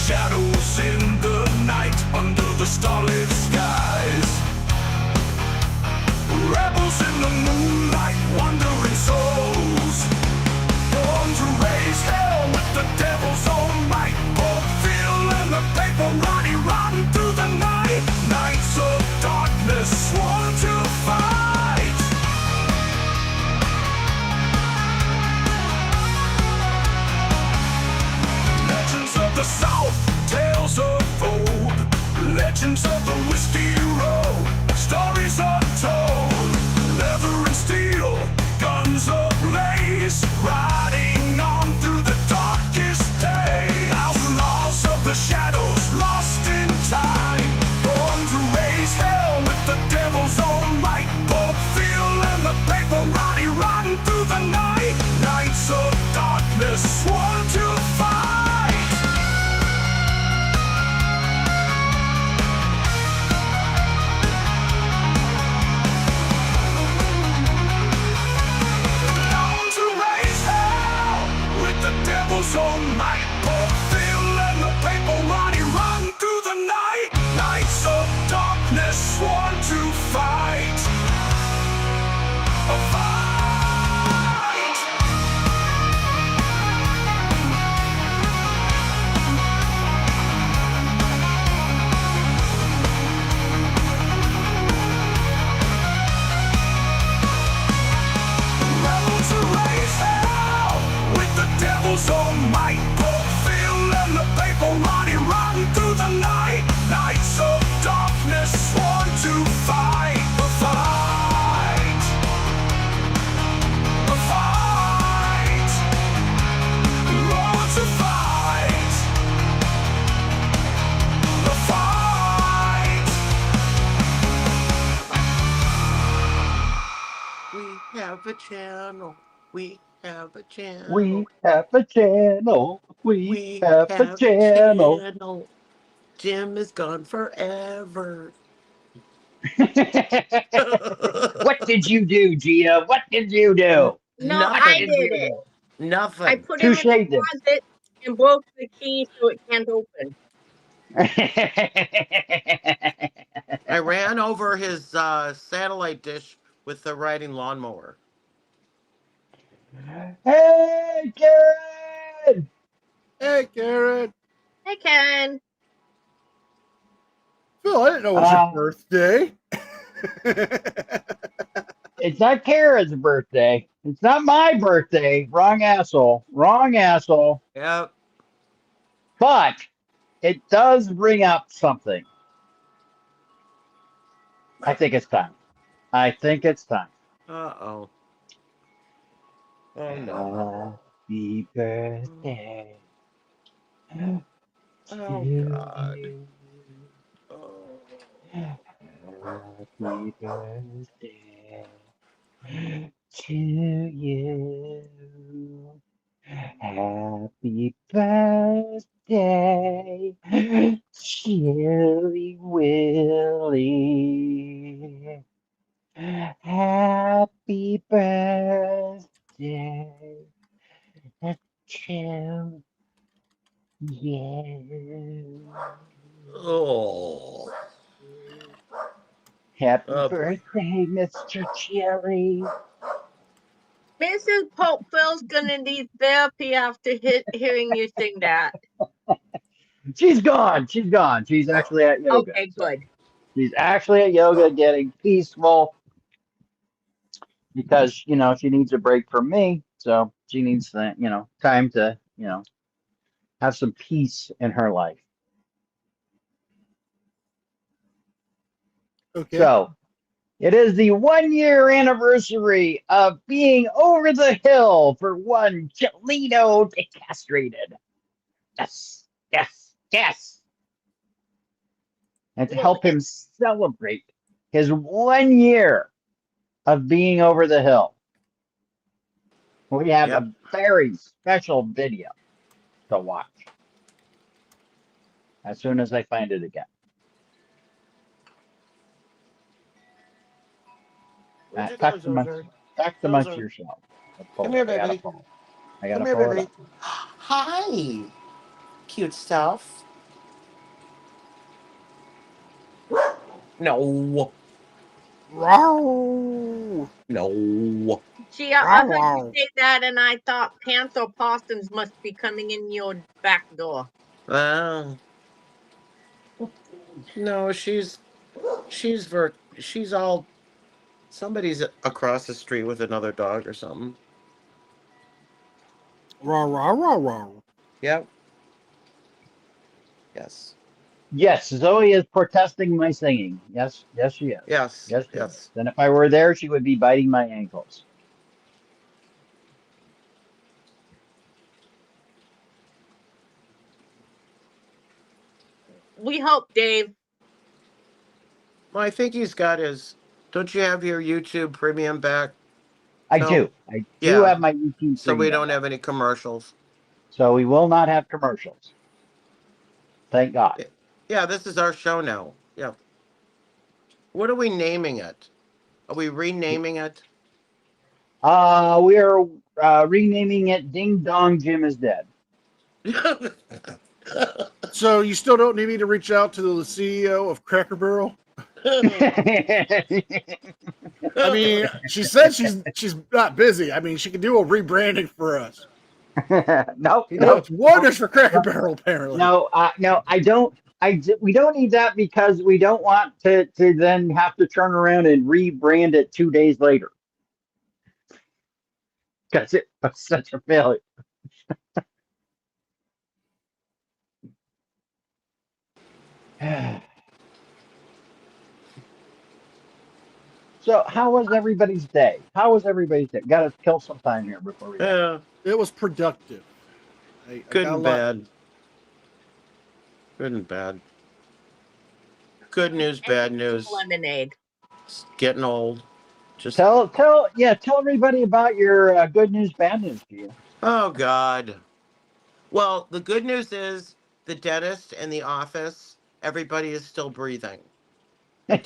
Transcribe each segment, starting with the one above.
shadows in the night under the starlit skies. Rebels in the moonlight, wandering souls, born to raise hell with the devil's own might. Both feel in the paper, rotten through the night. Nights of darkness, sworn to fight. Legends of the South, tales of old, legends of the Whiskey Road, stories untold. Leather and steel, guns ablaze, riding on through the darkest day. Outlaws of the shadows, lost in time, born to raise hell with the devil's own might. Both feel in the paper, rotten through the night. Nights of darkness, sworn to fight. Known to raise hell with the devil's own might. Both feel in the paper, run through the night. Nights of darkness, sworn to fight. A fight. Rebel to raise hell with the devil's own might. Both feel in the paper, run through the night. Nights of darkness, sworn to fight. A fight. A fight. Born to fight. A fight. We have a channel. We have a channel. We have a channel. We have a channel. Jim is gone forever. What did you do, Gia? What did you do? No, Nothing. I did it. Nothing. I put him in Touche the then. closet and broke the key so it can't open. I ran over his satellite dish with the riding lawnmower. Hey, Karen! Hey, Karen. Hey, Ken. Phil, I didn't know it was your birthday. It's not Karen's birthday. It's not my birthday. Wrong asshole. Wrong asshole. Yep. But it does bring up something. I think it's time. I think it's time. Uh-oh. Oh, no. Happy birthday. Oh, God. Oh. Happy birthday to you. Happy birthday, Chilly Willy. Happy birthday to you. Oh. Happy Oh, boy. birthday, Mr. Chilly. Mrs. Popeville's gonna need therapy after hearing you sing that. She's gone. She's gone. She's actually at yoga. Okay, good. She's actually at yoga getting peaceful because, you know, she needs a break from me. So she needs, you know, time to, you know, have some peace in her life. Okay. So it is the 1-year anniversary of being over the hill for one Chelito decastrated. Yes, yes, yes. And to help him celebrate his 1 year of being over the hill, we have a very special video to watch as soon as I find it again. Talk amongst yourself. Come here, baby. I gotta Come here, pull it baby. up. Hi, cute stuff. No. Wow. No. Gee, I heard Wow. you say that, and I thought pants or possums must be coming in your back door. Well, no, she's all, somebody's across the street with another dog or something. Wow, wow, wow, wow. Yep. Yes. Yes, Zoe is protesting my singing. Yes, yes, she is. Yes. Yes, she is. Yes. And if I were there, she would be biting my ankles. We hope, Dave. Well, I think he's got his. Don't you have your YouTube Premium back? I No. do. I do Yeah. have my YouTube So we Premium. don't have any commercials. So we will not have commercials. Thank God. Yeah, this is our show now. Yeah. What are we naming it? Are we renaming it? We are renaming it Ding Dong Jim is Dead. So you still don't need me to reach out to the CEO of Cracker Barrel? I mean, she said she's not busy. I mean, she can do a rebranding for us. No, You know, it's wonders for Cracker Barrel, apparently. no, I don't. We don't need that because we don't want to then have to turn around and rebrand it 2 days later. Because it was such a failure. So, how was everybody's day? How was everybody's day? Got to kill some time here before we go. Yeah. It was productive. Good and bad. Good and bad. Good news, bad news. Lemonade. It's getting old. Just Tell everybody about your good news, bad news to you. Oh God. Well, the good news is the dentist and the office, everybody is still breathing. I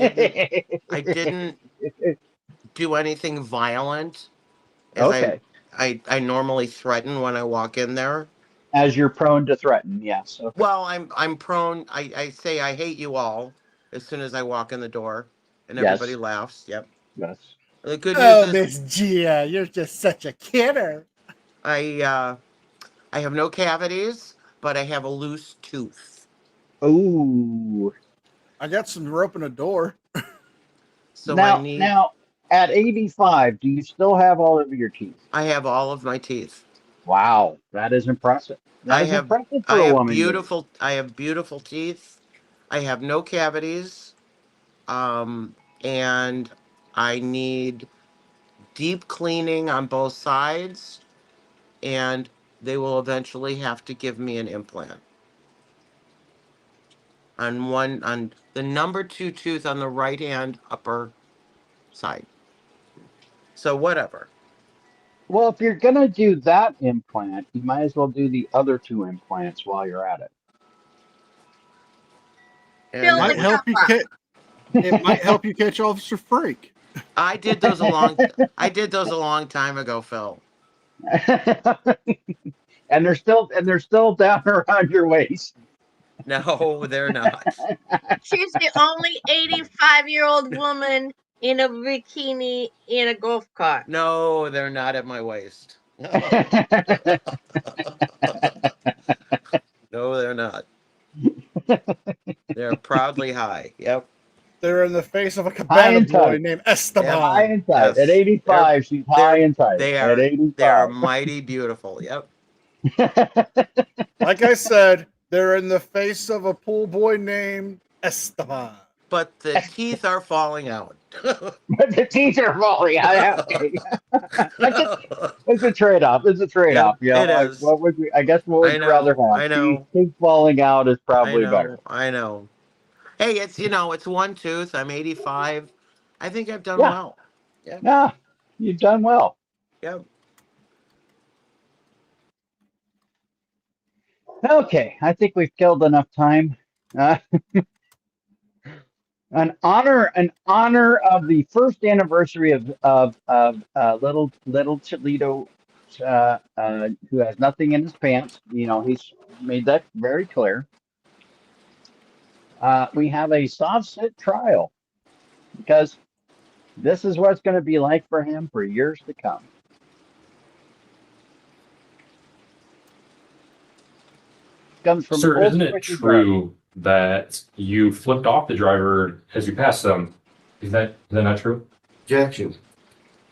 didn't do anything violent. As Okay. I normally threaten when I walk in there. As you're prone to threaten, yes. Okay. Well, I'm prone. I say I hate you all as soon as I walk in the door, and Yes. everybody laughs. Yep. Yes. The good news Oh, is Miss Gia, you're just such a kidder. I have no cavities, but I have a loose tooth. Ooh. I got some rope in a door. So now, at 85, do you still have all of your teeth? I have all of my teeth. Wow, that is impressive. That is impressive for a woman. I have beautiful teeth. I have no cavities. And I need deep cleaning on both sides, and they will eventually have to give me an implant. On the number 2 tooth on the right hand upper side. So whatever. Well, if you're gonna do that implant, you might as well do the other 2 implants while you're at it. And Fill Might the help you cup up. it might help you catch Officer Freak. I did those a long time ago, Phil. and they're still down around your waist. No, they're not. She's the only 85-year-old woman in a bikini in a golf cart. No, they're not at my waist. No, they're not. They're proudly high. Yep. They're in the face of a cabana boy named Esteban. High and tight. Yes. At 85, she's high and tight. They At 85. are mighty beautiful. Yep. Like I said, they're in the face of a pool boy named Esteban. But the teeth are falling out. But the teeth are falling out. It's a trade-off. It's a trade-off. Yeah, Yeah, it is. what would we? I guess what would you rather have? I know. Teeth falling out is probably better. I know. Hey, it's it's 1 tooth. I'm 85. I think I've done well. Yeah. Yeah, you've done well. Yep. Okay, I think we've killed enough time. An honor of the first anniversary of little Chilito, who has nothing in his pants. He's made that very clear. We have a soft sit trial because this is what it's going to be like for him for years to come. Comes from Sir, Old isn't it Squishy true that you flipped off the driver as you passed them? Is that not true? Objection.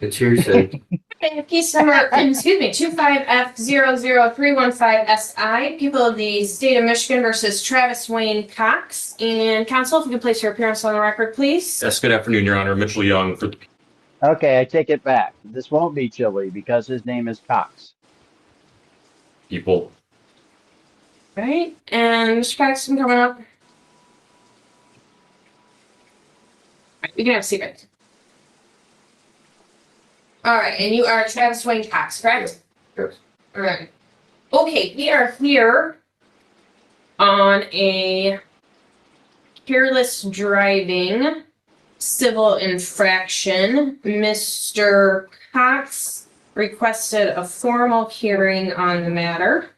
It's hearsay. Okay, case number, excuse me, 25F00315SI, people of the state of Michigan versus Travis Wayne Cox. And counsel, if you can place your appearance on the record, please. Yes, good afternoon, Your Honor. Mitchell Young for the Okay, I take it back. This won't be Chille because his name is Cox. people. Right, and Mr. Cox, I'm coming up. Right, we can have a secret. All right, and you are Travis Wayne Cox, correct? Yes. All right. Okay, we are here on a careless driving civil infraction. Mr. Cox requested a formal hearing on the matter.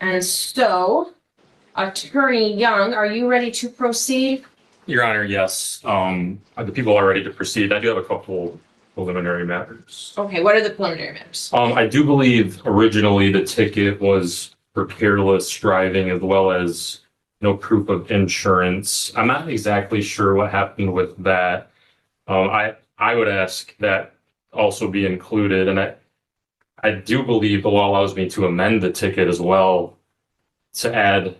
And so, Attorney Young, are you ready to proceed? Your Honor, yes. The people are ready to proceed. I do have a couple preliminary matters. Okay, what are the preliminary matters? I do believe originally the ticket was for careless driving as well as no proof of insurance. I'm not exactly sure what happened with that. I would ask that also be included, and I do believe the law allows me to amend the ticket as well to add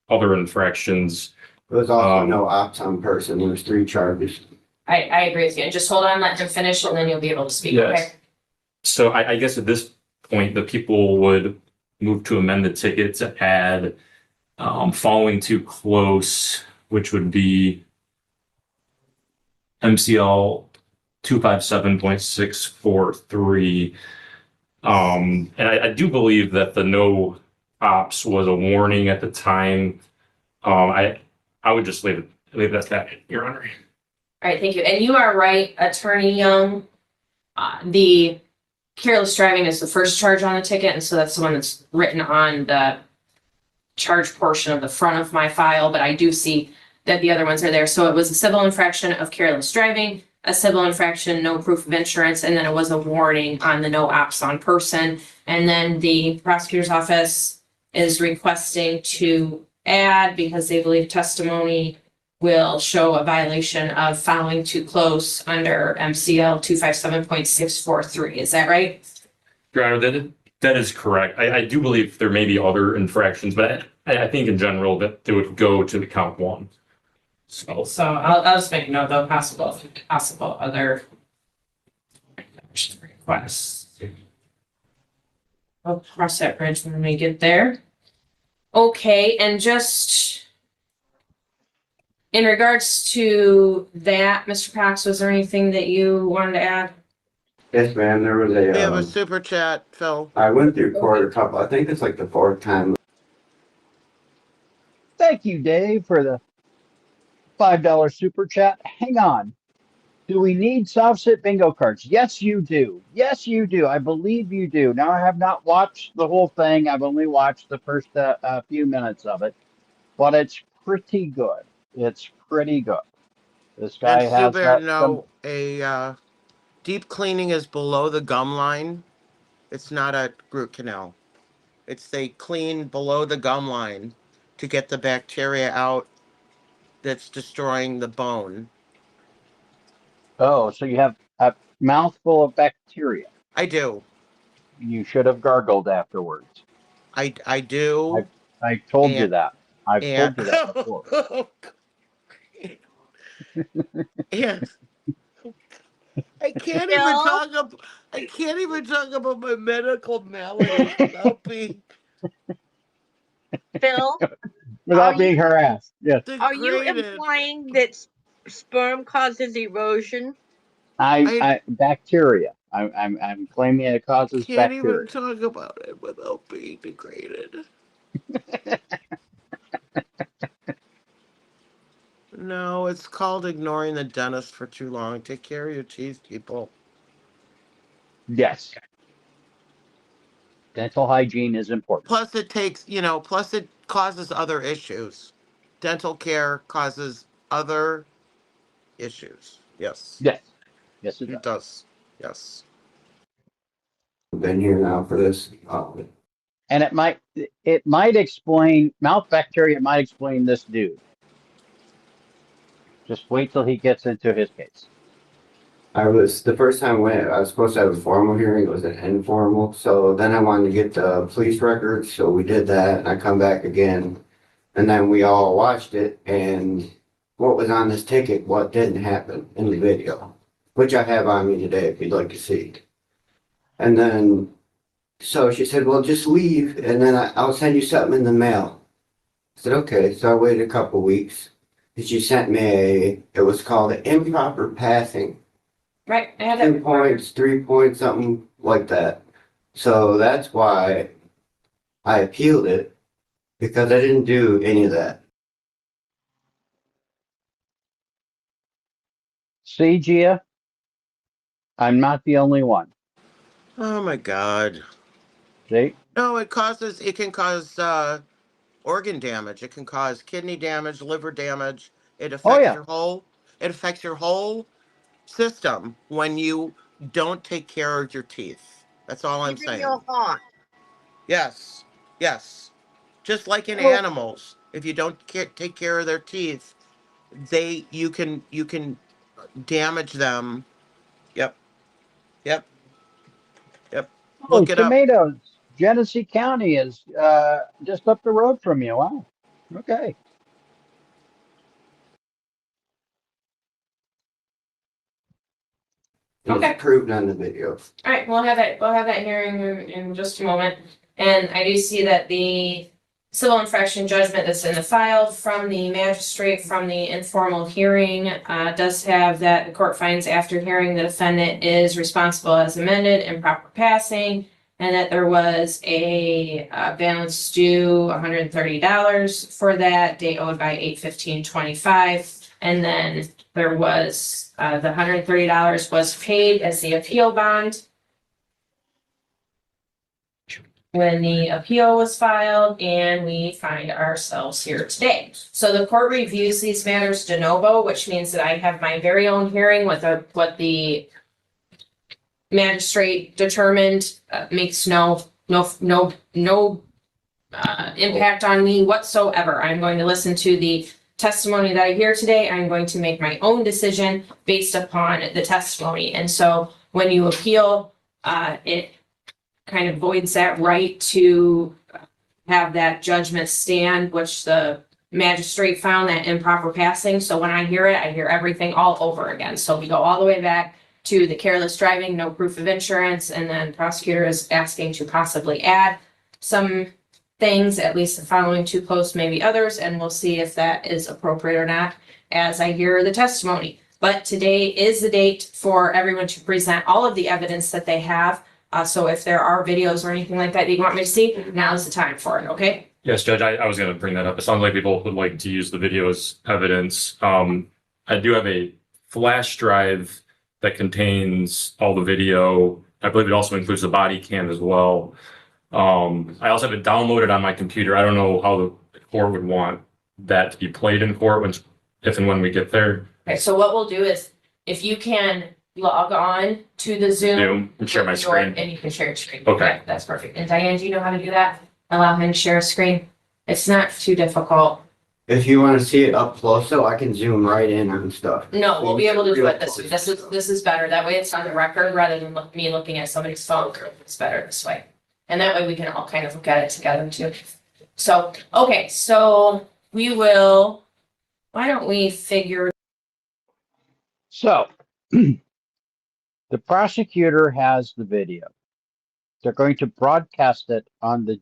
other infractions. There was also no ops on person. There was 3 charges. I agree with you. Just hold on, let him finish, and then you'll be able to speak, Yes. okay? So I guess at this point, the people would move to amend the ticket to add following too close, which would be MCL 257.643. And I do believe that the no ops was a warning at the time. I would just leave it at that, Your Honor. All right, thank you. And you are right, Attorney Young. The careless driving is the first charge on the ticket, and so that's the one that's written on the charge portion of the front of my file, but I do see that the other ones are there. So it was a civil infraction of careless driving, a civil infraction, no proof of insurance, and then it was a warning on the no ops on person. And then the prosecutor's office is requesting to add, because they believe testimony will show a violation of following too close under MCL 257.643. Is that right? Your Honor, that is correct. I do believe there may be other infractions, but I think in general that they would go to the count 1. So I'll just make a note of possible other requests. I'll cross that bridge when we get there. Okay, and just in regards to that, Mr. Cox, was there anything that you wanted to add? Yes, ma'am. There was We have a a. super chat, Phil. I went through court a couple. I think it's like the 4th time. Thank you, Dave, for the $5 super chat. Hang on. Do we need soft sit bingo cards? Yes, you do. Yes, you do. I believe you do. Now, I have not watched the whole thing. I've only watched the first few minutes of it, but it's pretty good. It's pretty good. This guy And has Subear, no, a deep cleaning is below the gum line. It's not a root canal. It's they clean below the gum line to get the bacteria out that's destroying the bone. Oh, so you have a mouthful of bacteria. I do. You should have gargled afterwards. I do. I told you And- that. I've And, told you that before. and I can't even Phil? talk up. I can't even talk about my medical malady without being Phil, Without Are being harassed. Yes. are you degraded. implying that sperm causes erosion? I bacteria. I'm claiming it causes Can't bacteria. even talk about it without being degraded. No, it's called ignoring the dentist for too long. Take care of your teeth, people. Yes. Dental hygiene is important. Plus, it takes, plus it causes other issues. Dental care causes other issues, Yes. Yes. Yes, it It does. does. Yes. Been here now for this. And it might explain mouth bacteria. Might explain this dude. Just wait till he gets into his case. The first time I went, I was supposed to have a formal hearing, it was an informal, so then I wanted to get the police records, so we did that, and I come back again. And then we all watched it, and what was on this ticket, what didn't happen in the video, which I have on me today if you'd like to see. And then, so she said, well, just leave, and then I'll send you something in the mail. I said, okay, so I waited a couple weeks, and she sent me it was called an improper passing. Right, I had 2 that. points, 3 points, something like that. So that's why I appealed it, because I didn't do any of that. See, Gia, I'm not the only one. Oh my God. See? No, it can cause organ damage. It can cause kidney damage, liver damage. It affects yeah. it affects your whole system when you don't take care of your teeth. That's all I'm Even saying. your heart. Yes. Yes. Just like in Well- animals, if you don't take care of their teeth, you can damage them. Yep. Yep. Yep. Oh, Look it up. tomatoes. Genesee County is just up the road from you. Wow. Okay. Okay. It's proved on the video. All right, we'll have that hearing in just a moment. And I do see that the civil infraction judgment that's in the file from the magistrate from the informal hearing does have that the court finds after hearing the defendant is responsible as amended, improper passing, and that there was a balance due $130 for that, date owed by 8/15/25, and then there was the $130 was paid as the appeal bond when the appeal was filed, and we find ourselves here today. So the court reviews these matters de novo, which means that I have my very own hearing with what the magistrate determined makes no impact on me whatsoever. I'm going to listen to the testimony that I hear today. I'm going to make my own decision based upon the testimony. And so when you appeal, it kind of voids that right to have that judgment stand, which the magistrate found that improper passing. So when I hear it, I hear everything all over again. So we go all the way back to the careless driving, no proof of insurance, and then prosecutor is asking to possibly add some things, at least the following two posts, maybe others, and we'll see if that is appropriate or not as I hear the testimony. But today is the date for everyone to present all of the evidence that they have. So if there are videos or anything like that you want me to see, now's the time for it, okay? Yes, Judge, I was going to bring that up. It sounds like we both would like to use the video as evidence. I do have a flash drive that contains all the video. I believe it also includes the body cam as well. I also have it downloaded on my computer. I don't know how the court would want that to be played in court if and when we get there. Okay, so what we'll do is, if you can log on to the Zoom. And share my with screen. And you can share your screen. Okay. That's perfect. And Diane, do you know how to do that? Allow him to share a screen? It's not too difficult. If you want to see it up close, so I can zoom right in on stuff. No, we'll be able to do it Real this way. This is better. That way it's on the record rather than me looking at somebody's phone. It's better this way. And that way we can all kind of look at it together too. So, okay, so we will, why don't we figure, So, the prosecutor has the video. They're going to broadcast it on the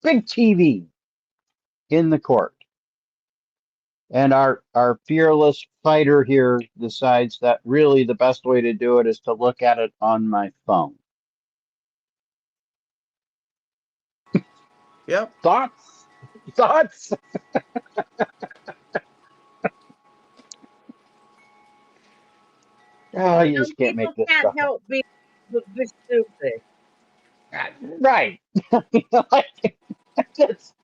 big TV in the court. And our fearless fighter here decides that really the best way to do it is to look at it on my phone. Yep. Thoughts? Thoughts? Oh, you just can't make People this can't stuff up. help being stupid. Right. Just-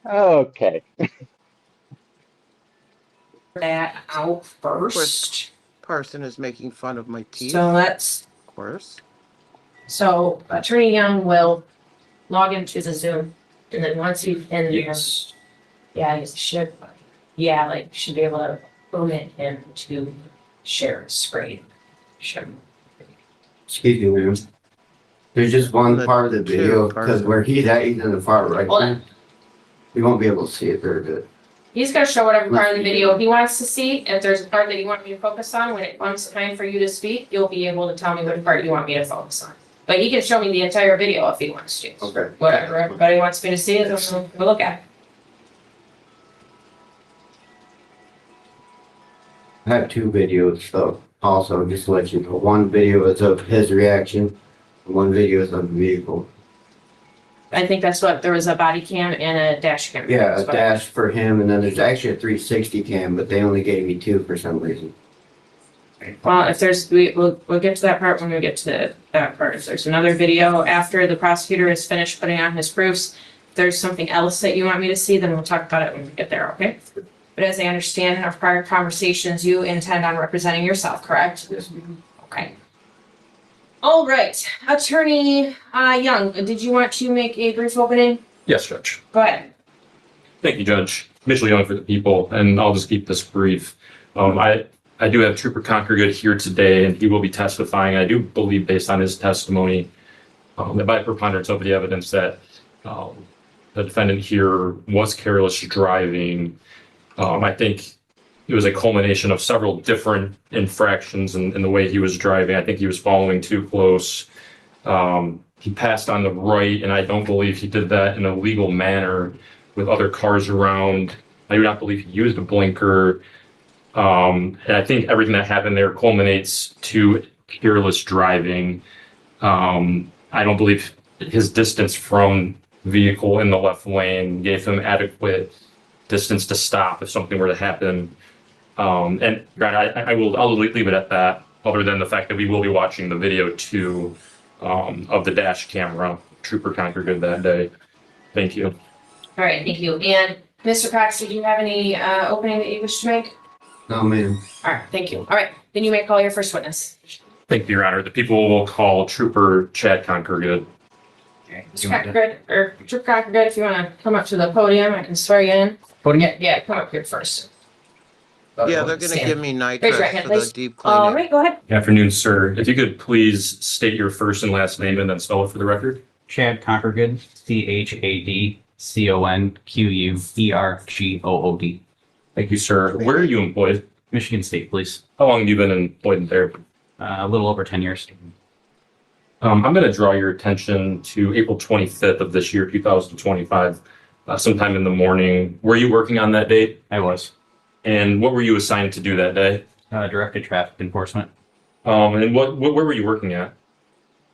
okay. that out first. Person is making fun of my teeth. So let's, Of course. so Attorney Young will log into the Zoom, and then once he's in there, Yes. yeah, he should, yeah, like, should be able to permit him to share his screen. Should. Excuse me, ma'am. There's just one The part of the video, two because part. where he's at, he's in the far right. Hold on. You won't be able to see it very good. He's gonna show whatever part of the video he wants to see. If there's a part that you want me to focus on, when it comes time for you to speak, you'll be able to tell me what part you want me to focus on. But he can show me the entire video if he wants to. Okay. Whatever everybody wants me to see, then we'll look at it. I have two videos, so also just to let you know, one video is of his reaction, and one video is of the vehicle. I think that's what, there was a body cam and a dash cam. Yeah, That's a what- dash for him, and then there's actually a 360 cam, but they only gave me two for some reason. Well, if there's, we'll get to that part when we get to that part. If there's another video after the prosecutor is finished putting on his proofs, if there's something else that you want me to see, then we'll talk about it when we get there, okay? But as I understand in our prior conversations, you intend on representing yourself, correct? Yes, ma'am. Okay. All right, Attorney Young, did you want to make a brief opening? Yes, Judge. Go ahead. Thank you, Judge. Mitchell Young for the people, and I'll just keep this brief. I do have Trooper Conkergood here today, and he will be testifying. I do believe, based on his testimony, that by preponderance of the evidence that the defendant here was careless driving. I think it was a culmination of several different infractions in the way he was driving. I think he was following too close. He passed on the right, and I don't believe he did that in a legal manner with other cars around. I do not believe he used a blinker. And I think everything that happened there culminates to careless driving. I don't believe his distance from vehicle in the left lane gave him adequate distance to stop if something were to happen. And granted, I'll leave it at that, other than the fact that we will be watching the video too, of the dash camera, Trooper Conkergood that day. Thank you. All right, thank you. And Mr. Cox, did you have any opening that you wish to make? No, ma'am. All right, thank you. All right, then you may call your first witness. Thank you, Your Honor. The people will call Trooper Chad Conkergood. Mr. Conkergood, or Trooper Conkergood, if you want to come up to the podium, I can swear you in. Putting it. Yeah, come up here first. Yeah, they're gonna Stand. give me Raise your nitrous hand, for the please. deep All cleaning. right, go ahead. Good afternoon, sir. If you could please state your first and last name and then spell it for the record. Chad Conkergood, CHADCONQUERGOOD. Thank you, sir. Where are you employed? Michigan State Police. How long have you been employed there? A little over 10 years. I'm going to draw your attention to April 25th of this year, 2025, sometime in the morning. Were you working on that date? I was And what were you assigned to do that day? directed traffic enforcement. And where were you working at?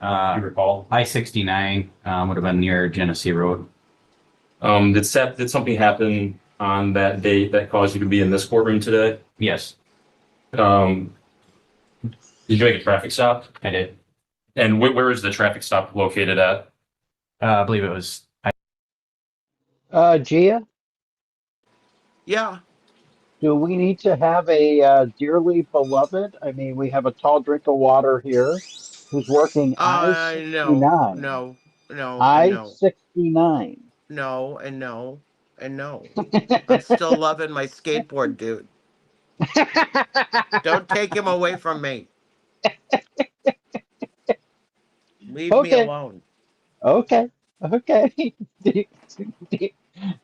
Do you Uh, recall? I-69 would have been near Genesee Road. Did something happen on that date that caused you to be in this courtroom today? Yes, Did you make a traffic stop? I did. And where is the traffic stop located at? I believe it was. Gia, Yeah, do we need to have a dearly beloved? I mean, we have a tall drink of water here who's working no, I-69. no, no, no, I-69. no, and no, and no. I'm still loving my skateboard, dude. Don't take him away from me. Leave me Okay. alone. Okay. Do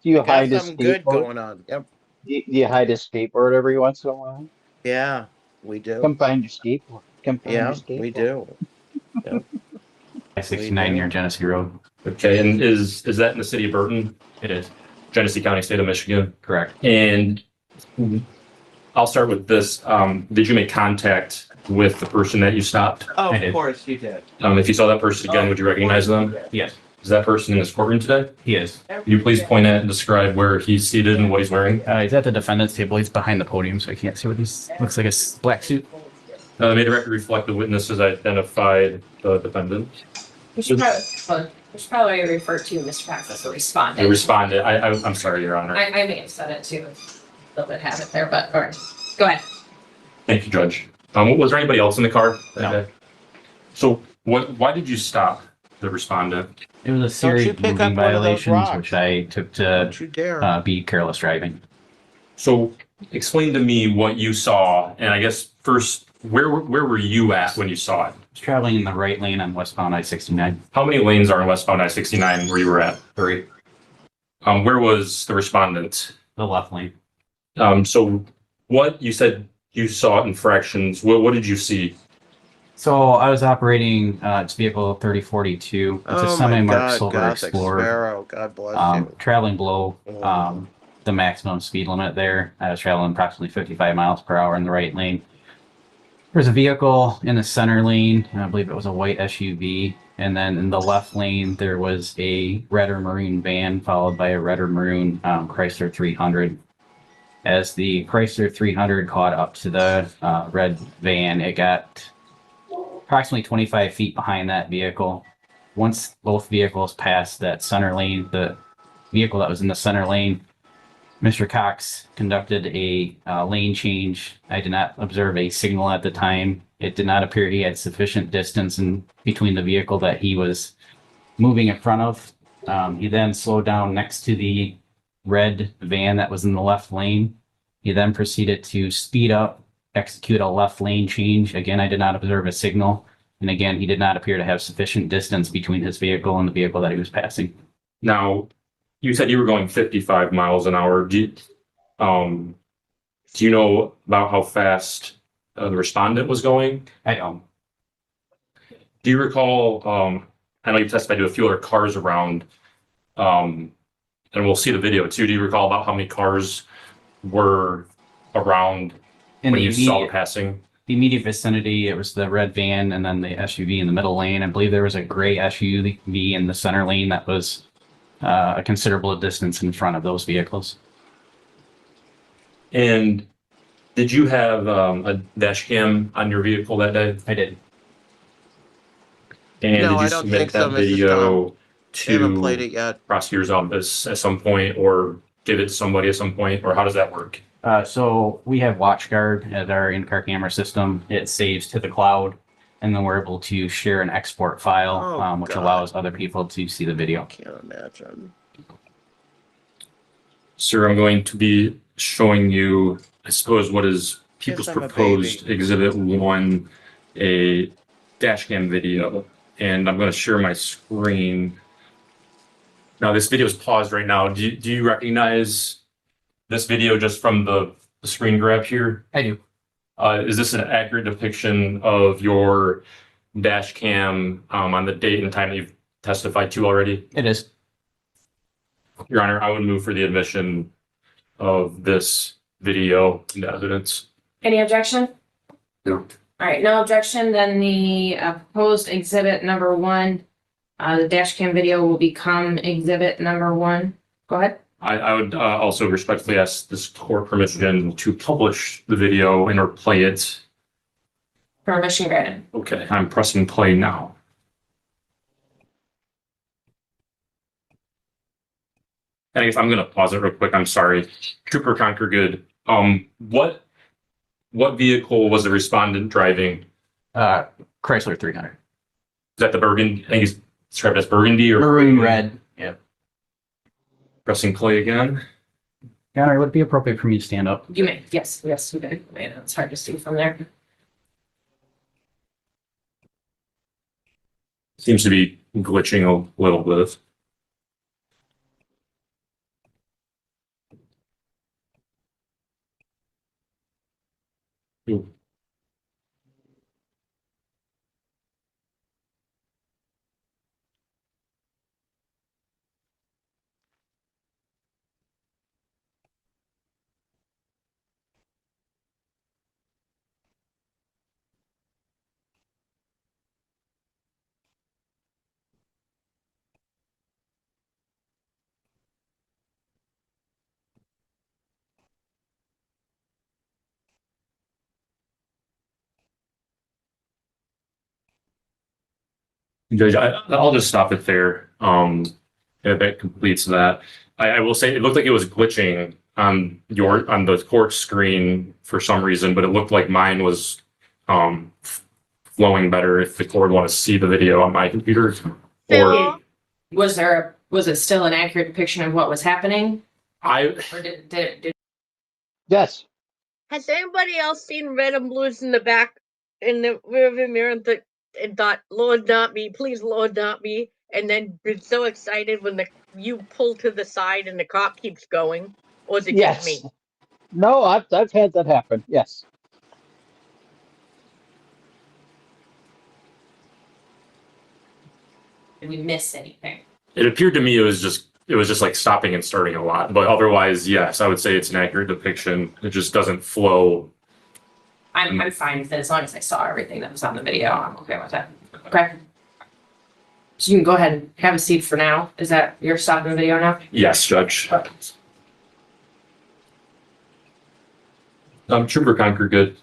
you hide a Got something good skateboard? going on. Yep. Do you hide a skateboard every once in a while? Yeah, we do. Come find your skateboard. Come find Yeah, your skateboard. we do. I-69 near Genesee Road. Okay, and is that in the city of Burton, It is. Genesee County, state of Michigan? Correct. And I'll start with this. Did you make contact with the person that you stopped? Oh, I of did. course you did. If you saw that person again, would you recognize them? Yes, Is that person in this courtroom today? he is. Can you please point at and describe where he's seated and what he's wearing? He's at the defendant's table. He's behind the podium, so I can't see what he's. Looks like a black suit. May the record reflect the witnesses identified the defendant. We should probably refer to Mr. Cox as a respondent. I responded. I'm sorry, Your Honor. I may have said it too. little bit have it there, but all right, go ahead. Thank you, Judge. Was there anybody else in the car that No. day? So why did you stop the respondent? It was a Don't series you of pick moving up one of those violations, rocks. which I took to Don't you dare. be careless driving. So explain to me what you saw, and I guess first, where were you at when you saw it? I was traveling in the right lane on westbound I-69. How many lanes are on westbound I-69 where you were at? 3. Where was the respondent? The left lane. So what you said you saw infractions, what did you see? So I was operating it's vehicle 3042. It's a Oh my semi-marked God, Silver Gothic Explorer. Sparrow. God bless you. Traveling below the maximum speed limit there. I was traveling approximately 55 miles per hour in the right lane. There's a vehicle in the center lane, and I believe it was a white SUV. And then in the left lane, there was a red or maroon van followed by a red or maroon Chrysler 300. As the Chrysler 300 caught up to the red van, it got approximately 25 feet behind that vehicle. Once both vehicles passed that center lane, the vehicle that was in the center lane, Mr. Cox conducted a lane change. I did not observe a signal at the time. It did not appear he had sufficient distance in between the vehicle that he was moving in front of. He then slowed down next to the red van that was in the left lane. He then proceeded to speed up, execute a left lane change. Again, I did not observe a signal. And again, he did not appear to have sufficient distance between his vehicle and the vehicle that he was passing. Now, you said you were going 55 miles an hour. Do you know about how fast the respondent was going? I don't. Do you recall, I know you testified to a few other cars around, and we'll see the video too. Do you recall about how many cars were around In when the you saw the immediate, passing? the immediate vicinity, it was the red van and then the SUV in the middle lane. I believe there was a gray SUV in the center lane that was a considerable distance in front of those vehicles. And did you have a dash cam on your vehicle that day? I did. And No, did I you don't submit think so, that Mrs. video They haven't played to it yet. prosecutor's office at some point, or give it to somebody at some point, or how does that work? So we have WatchGuard at our in-car camera system. It saves to the cloud, and then we're able to share an export file, Oh, which God. allows other people to see the video. Can't imagine. Sir, I'm going to be showing you, I suppose, what is people's I'm a proposed baby. Exhibit 1, a dash cam video. And I'm going to share my screen. Now, this video is paused right now. Do you recognize this video just from the screen grab here? I do. Is this an accurate depiction of your dash cam on the date and time that you've testified to already? It is. Your Honor, I would move for the admission of this video into evidence. Any objection? No. All right, no objection, then the proposed exhibit number 1, the dash cam video will become exhibit number 1. Go ahead. I would also respectfully ask this court permission to publish the video and or play it. Permission granted. Okay, I'm pressing play now. And I guess I'm gonna pause it real quick. I'm sorry. Trooper Conquergood, what vehicle was the respondent driving? Chrysler 300. Is that the Burgundy? I think it's described as Burgundy or Maroon red. Yep. Pressing play again. Your Honor, would it be appropriate for me to stand up? You may, yes, you may. It's hard to see from there. Seems to be glitching a little bit. Ooh. Judge, I'll just stop it there. That completes that. I will say it looked like it was glitching on the court screen for some reason, but it looked like mine was flowing better if the court want to see the video on my computer. Or Phil, Was it still an accurate depiction of what was happening? I Or did Yes. has anybody else seen red and blues in the back in the rearview mirror and thought, Lord, not me, please, Lord, not me, and then been so excited when you pull to the side and the cop keeps going? Or is it Yes. just me? No, I've had that happen. Yes. we miss anything? it appeared to me it was just like stopping and starting a lot, but otherwise, yes, I would say it's an accurate depiction. It just doesn't flow. I'm fine with it as long as I saw everything that was on the video. I'm okay with that. Okay. So you can go ahead and have a seat for now. Is that you're stopping the video now? Yes, Judge. Trooper Conquer, good.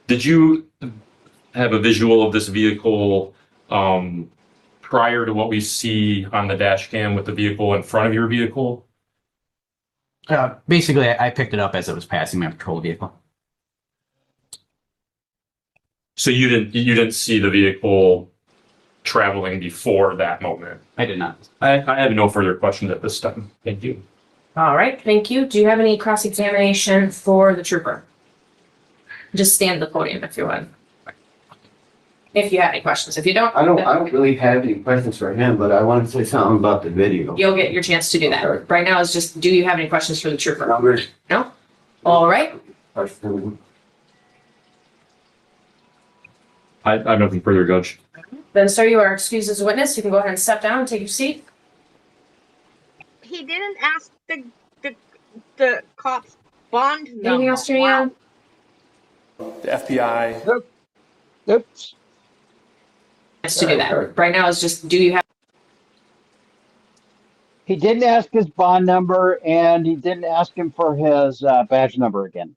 Did you have a visual of this vehicle prior to what we see on the dash cam with the vehicle in front of your vehicle? Basically, I picked it up as it was passing my patrol vehicle. So you didn't see the vehicle traveling before that moment? I did not. I have no further questions at this time. Thank you. All right, thank you. Do you have any cross-examination for the trooper? Just stand at the podium if you would. If you have any questions. If you don't, I don't really have any questions for him, but I want to say something about the video. you'll get your chance to do that. Right now is just, do you have any questions for the trooper? Numbers. No? All right. Question. I have nothing further, Judge. Then, sir, you are excused as a witness. You can go ahead and step down and take your seat. He didn't ask the cop's bond number. Anything else, Julianne? The FBI. Oops. To do that. Right now is just, do you have He didn't ask his bond number, and he didn't ask him for his badge number again.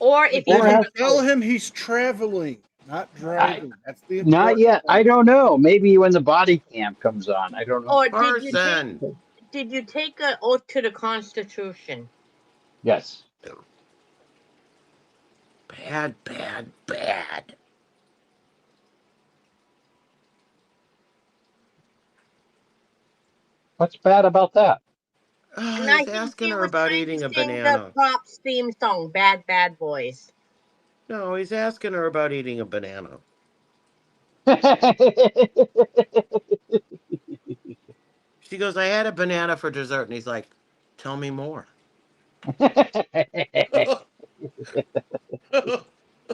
Or if you Or Or has- tell him he's traveling, not driving. That's the Not yet. I don't know. Maybe when the body cam comes on. I don't know. or Person. did you take an oath to the Constitution? Yes. Bad, bad, bad. What's bad about that? And I He's think asking he her was about trying eating to a sing banana. The cops theme song, "Bad Bad Boys." No, he's asking her about eating a banana. She goes, I had a banana for dessert. And he's like, tell me more.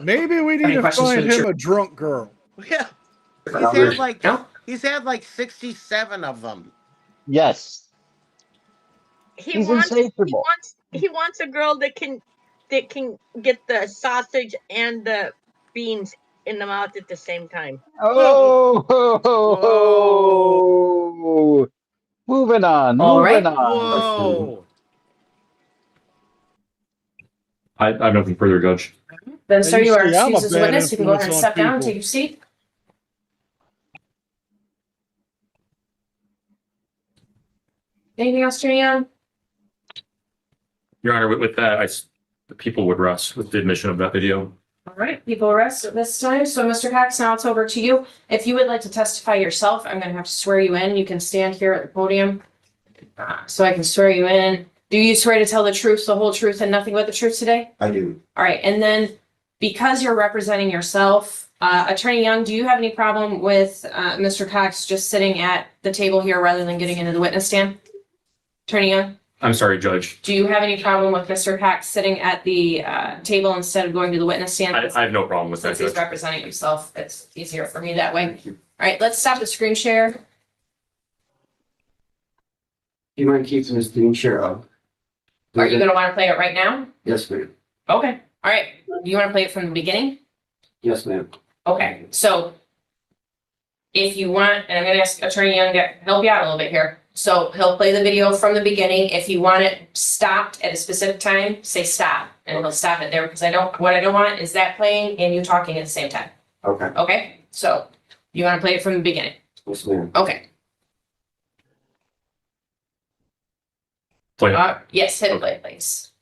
Maybe we need Any to questions for find the him a drunk girl. Yeah. Numbers. He's had like 67 of them. Yes. He He's wants insatiable. he wants a girl that can get the sausage and the beans in the mouth at the same time. Oh, moving on. All moving right. on. Whoa. I have nothing further, Judge. Then, sir, you are see, I'm a excused as a bad witness. You can go ahead and influence step on down and people. take your seat. Anything else, Julianne? Your Honor, with that, the people would rest with the admission of that video. All right, people rest at this time. So, Mr. Cox, now it's over to you. If you would like to testify yourself, I'm going to have to swear you in. You can stand here at the podium so I can swear you in. Do you swear to tell the truth, the whole truth, and nothing but the truth today? I do. All right, and then because you're representing yourself, Attorney Young, do you have any problem with Mr. Cox just sitting at the table here rather than getting into the witness stand? Attorney Young? I'm sorry, Judge. Do you have any problem with Mr. Cox sitting at the table instead of going to the witness stand? I have no problem with that, Since he's Judge. representing himself, it's easier for me that way. All right, let's stop the screen share. You mind keeping the screen share up? Are you gonna wanna play it right now? Yes, ma'am. Okay, all right. You wanna play it from the beginning? Yes, ma'am. Okay, so if you want, and I'm gonna ask Attorney Young to help you out a little bit here. So he'll play the video from the beginning. If you want it stopped at a specific time, say stop, and he'll stop it there because what I don't want is that playing and you talking at the same time. Okay. Okay, so you wanna play it from the beginning? Yes, ma'am. Okay. Play it. Yes, hit play, please.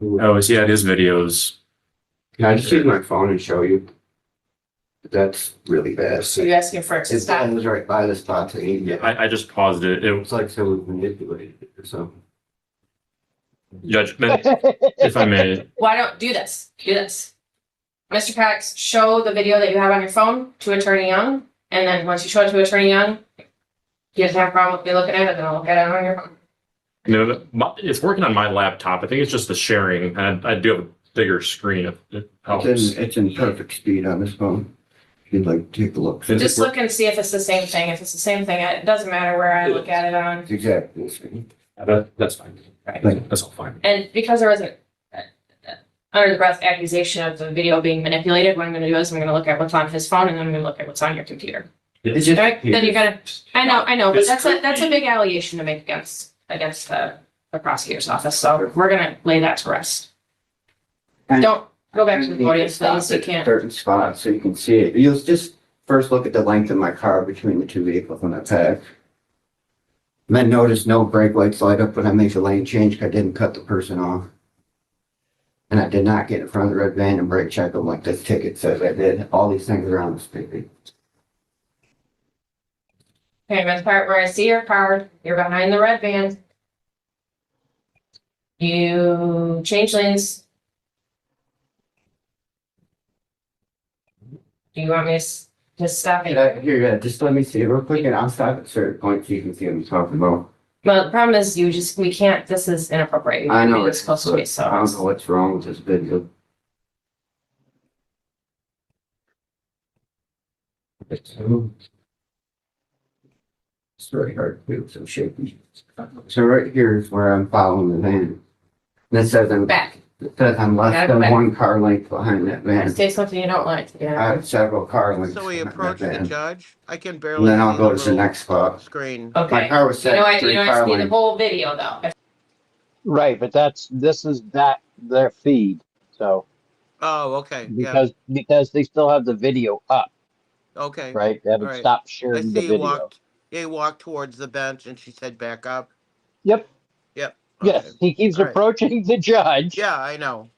Oh, yeah, it is videos. Can I just use my phone and show you? That's really bad. So you're asking for it to It stop? was right by the spot that you get. I just paused it. It was It's like someone manipulated it or something. judgment, if I may. Why don't do this? Do this. Mr. Cox, show the video that you have on your phone to Attorney Young, and then once you show it to Attorney Young, he doesn't have a problem with me looking at it, then I'll look at it on your phone. It's working on my laptop. I think it's just the sharing. And I do have a bigger screen if it helps. It's in perfect speed on this phone. If you'd like to take a look. Just look and see if it's the same thing. If it's the same thing, it doesn't matter where I look at it on. It's exactly the same. That's fine. Right. That's all fine. And because there wasn't under the breath accusation of the video being manipulated, what I'm gonna do is I'm gonna look at what's on his phone and then I'm gonna look at what's on your computer. It's just. All right, then you're gonna, I know, but that's a big allegation to make against the prosecutor's office, so we're gonna lay that to rest. Don't go back to the podium, please, you can't. Certain spots so you can see it. You'll just first look at the length of my car between the two vehicles when I pack. And then notice no brake lights light up when I make the lane change 'cause I didn't cut the person off. And I did not get in front of the red van and brake check them like this ticket says I did. All these things are on this paper. Okay, the part where I see your card, you're behind the red van. You change lanes. Do you want me to stop it? Here, just let me see it real quick and I'll stop at certain points so you can see what I'm talking about. Well, the problem is we can't, this is inappropriate. You I can't know be it's this close to me, so. I don't know what's wrong with this video. It's very hard to do, so shaky. So right here is where I'm following the van. And it says I'm Back. It says I'm less Gotta go than back. one car length behind that van. Say something you don't like, I yeah. have several car lengths. So we behind that approach the van. judge. I can And barely then I'll see go the to the little next spot. screen. My Okay. car was set at three I car see the lengths. whole video though. Right, but this is their feed. So Oh, okay. Yeah. because they still have the video up, Okay. right? They haven't Alright. stopped I sharing see the you video. walked towards the bench and she said back up. Yep. Yep. Yes, okay. he keeps All right. approaching the judge Yeah, I know.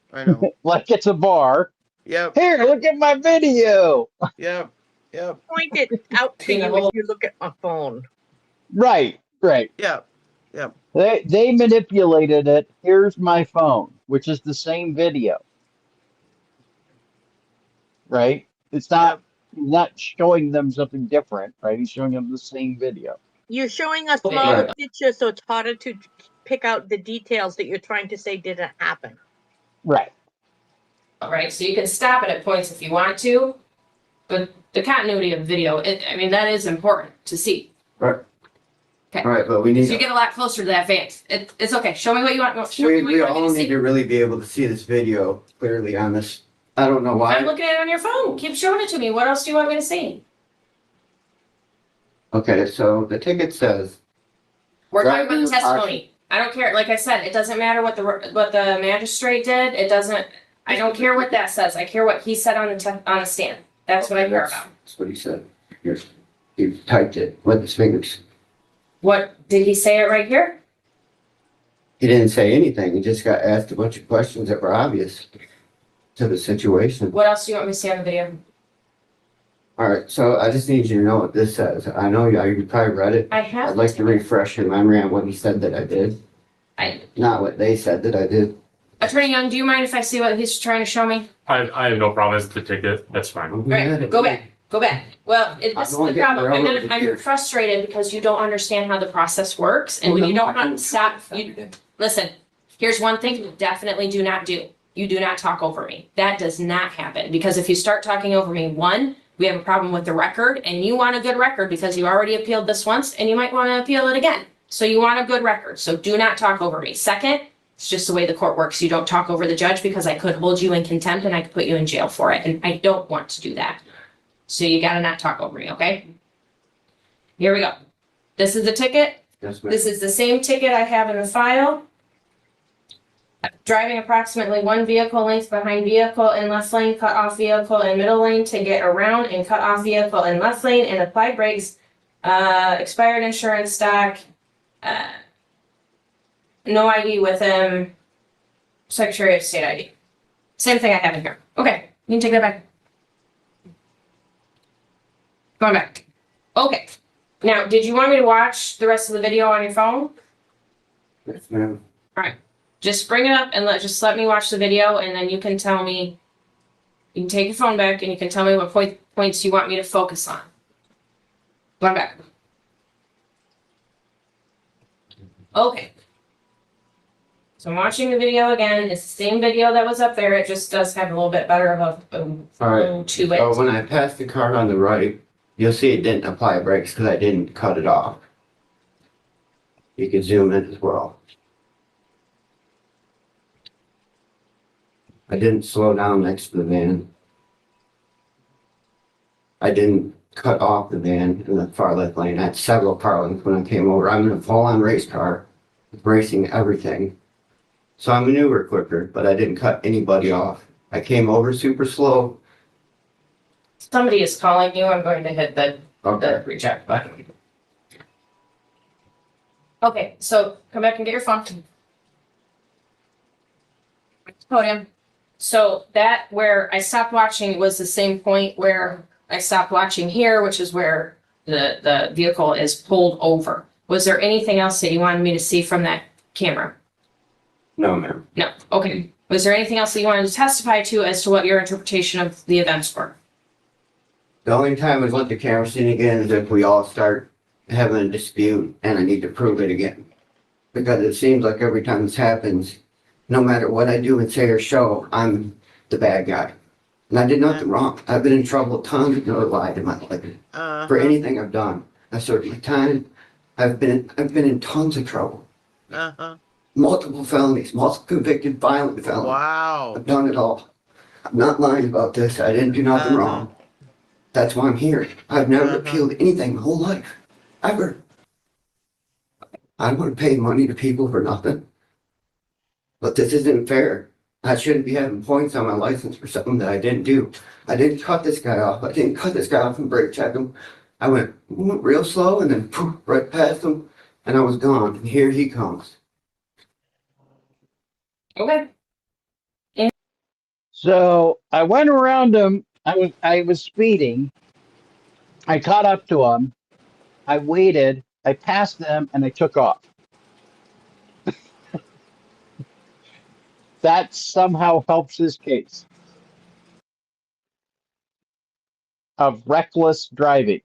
like it's a bar. Yep. Here, look at my video. Yep. Yep. Point it out to you if you look at my phone. Right. Yep. They manipulated it. Here's my phone, which is the same video. Right? It's not he's not showing them something different, right? He's showing them the same video. You're showing a Okay. smaller picture, so it's harder to pick out the details that you're trying to say didn't happen. Right. All right, so you can stop it at points if you want to, but the continuity of video, that is important to see. Right. Okay. All right, but we So you need, get a lot closer to that van. It's okay. Show me what you want. Show me what we you want me all to need see. to really be able to see this video clearly on this. I don't know why. I'm looking at it on your phone. Keep showing it to me. What else do you want me to see? Okay, so the ticket says, We're talking about Driving the testimony. I don't care. Like I said, it doesn't matter what the magistrate did. It doesn't. I don't care what that says. I care what he said on the stand. That's what I care about. That's what he said. Here, he typed it with his fingers. What did he say it right here? He didn't say anything. He just got asked a bunch of questions that were obvious to the situation. What else do you want me to see on the video? All right, so I just need you to know what this says. I know you probably read it. I have. I'd like to refresh your memory on what he said that I did, not what they said that I did. Attorney Young, do you mind if I see what he's trying to show me? I have no problem. It's the ticket. That's fine. All right, go back. Go back. Well, this is I'm the going problem. to get I'm here. frustrated because you don't understand how the process works, and when you don't stop, listen. Here's one thing you definitely do not do. You do not talk over me. That does not happen because if you start talking over me, one, we have a problem with the record, and you want a good record because you already appealed this once, and you might want to appeal it again. So you want a good record. So do not talk over me. Second, it's just the way the court works. You don't talk over the judge because I could hold you in contempt and I could put you in jail for it, and I don't want to do that. So you gotta not talk over me, okay? Here we go. This is the ticket. Yes, ma'am. This is the same ticket I have in the file. Driving approximately one vehicle length behind vehicle in left lane, cut off vehicle in middle lane to get around and cut off vehicle in left lane and applied brakes. Expired insurance stock. No ID with him. Secretary of State ID. Same thing I have in here. Okay, you can take that back. Going back. Okay. Now, did you want me to watch the rest of the video on your phone? Yes, ma'am. Just bring it up and just let me watch the video, and then you can tell me. You can take your phone back and you can tell me what points you want me to focus on. Going back. Okay. So I'm watching the video again. It's the same video that was up there. It just does have a little bit better of a All right. flow to it. So when I passed the car on the right, you'll see it didn't apply brakes because I didn't cut it off. You can zoom in as well. I didn't slow down next to the van. I didn't cut off the van in the far left lane. I had several car lanes when I came over. I'm in a full-on race car, racing everything. So I maneuvered quicker, but I didn't cut anybody off. I came over super slow. Somebody is calling you. I'm going to hit the Okay. reject button. Okay, so come back and get your phone. Podium. So that where I stopped watching was the same point where I stopped watching here, which is where the vehicle is pulled over. Was there anything else that you wanted me to see from that camera? No, ma'am. No. Okay. Was there anything else that you wanted to testify to as to what your interpretation of the events were? The only time I let the camera see again is if we all start having a dispute and I need to prove it again. Because it seems like every time this happens, no matter what I do and say or show, I'm the bad guy. And I did nothing wrong. I've been in trouble tons of lied in my life. For anything I've done. I served my time. I've been in tons of trouble. Multiple felonies, multiple convicted violent felonies. Wow. I've done it all. I'm not lying about this. I didn't do nothing wrong. That's why I'm here. I've never appealed anything my whole life. Ever. I don't want to pay money to people for nothing. But this isn't fair. I shouldn't be having points on my license for something that I didn't do. I didn't cut this guy off. I didn't cut this guy off and brake check him. I went real slow and then poof, right past him and I was gone. And here he comes. Okay. So I went around him. I was speeding. I caught up to him. I waited. I passed them and I took off. That somehow helps his case of reckless driving.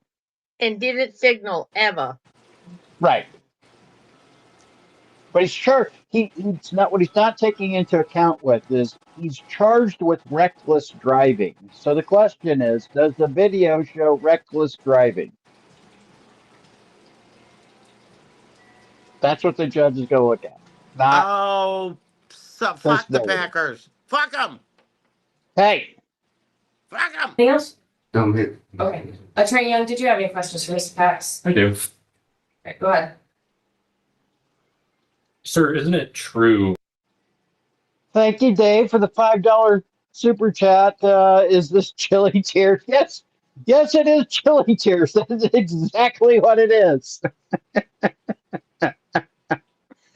And didn't signal ever. Right. But he's charged. He's not what he's not taking into account with is he's charged with reckless driving. So the question is, does the video show reckless driving? That's what the judge is going to look at. Not Oh, so fuck the Packers. Fuck them. hey. Fuck them. Anything else? No, man. Okay. Attorney Young, did you have any questions for Mr. Pax? I do. Okay, go ahead. Sir, isn't it true? Thank you, Dave, for the $5 super chat. Is this chili tears? Yes. Yes, it is chili tears. That's exactly what it is.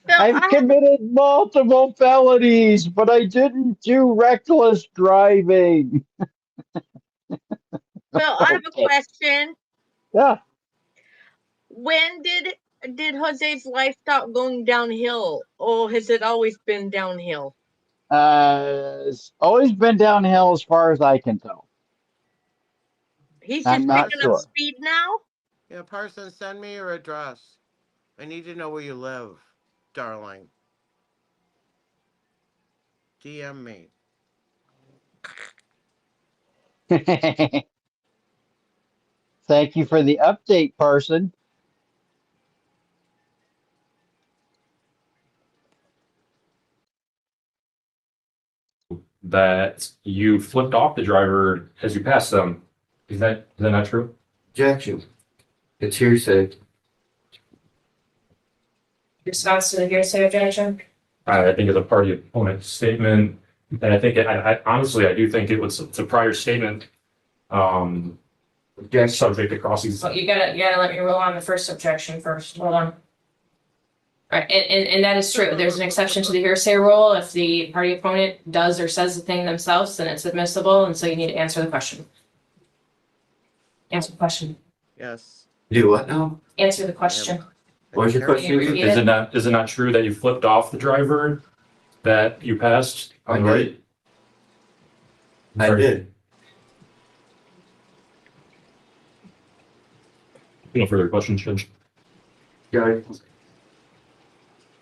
So I've committed multiple felonies, but I didn't do reckless driving. I have a question. Yeah. When did Jose's life start going downhill, or has it always been downhill? It's always been downhill as far as I can tell. He's I'm just not picking sure. up speed now? Yeah, Parson, send me your address. I need to know where you live, darling. DM me. Thank you for the update, Parson. That you flipped off the driver as you passed them. Is that not true? Objection. It's hearsay. Response to the hearsay objection? I think it's a part of the opponent's statement. And I think, I honestly, I do think it's a prior statement. Subject to crossing. So you gotta let me rule on the first objection first. Hold on. Right, and that is true. There's an exception to the hearsay rule. If the party opponent does or says the thing themselves, then it's admissible, and so you need to answer the question. Answer the question. Yes. Do what now? Answer the question. What was your question? Repeat Is it. it not true that you flipped off the driver that you passed on the I right? I did. No further questions, Judge. Yeah.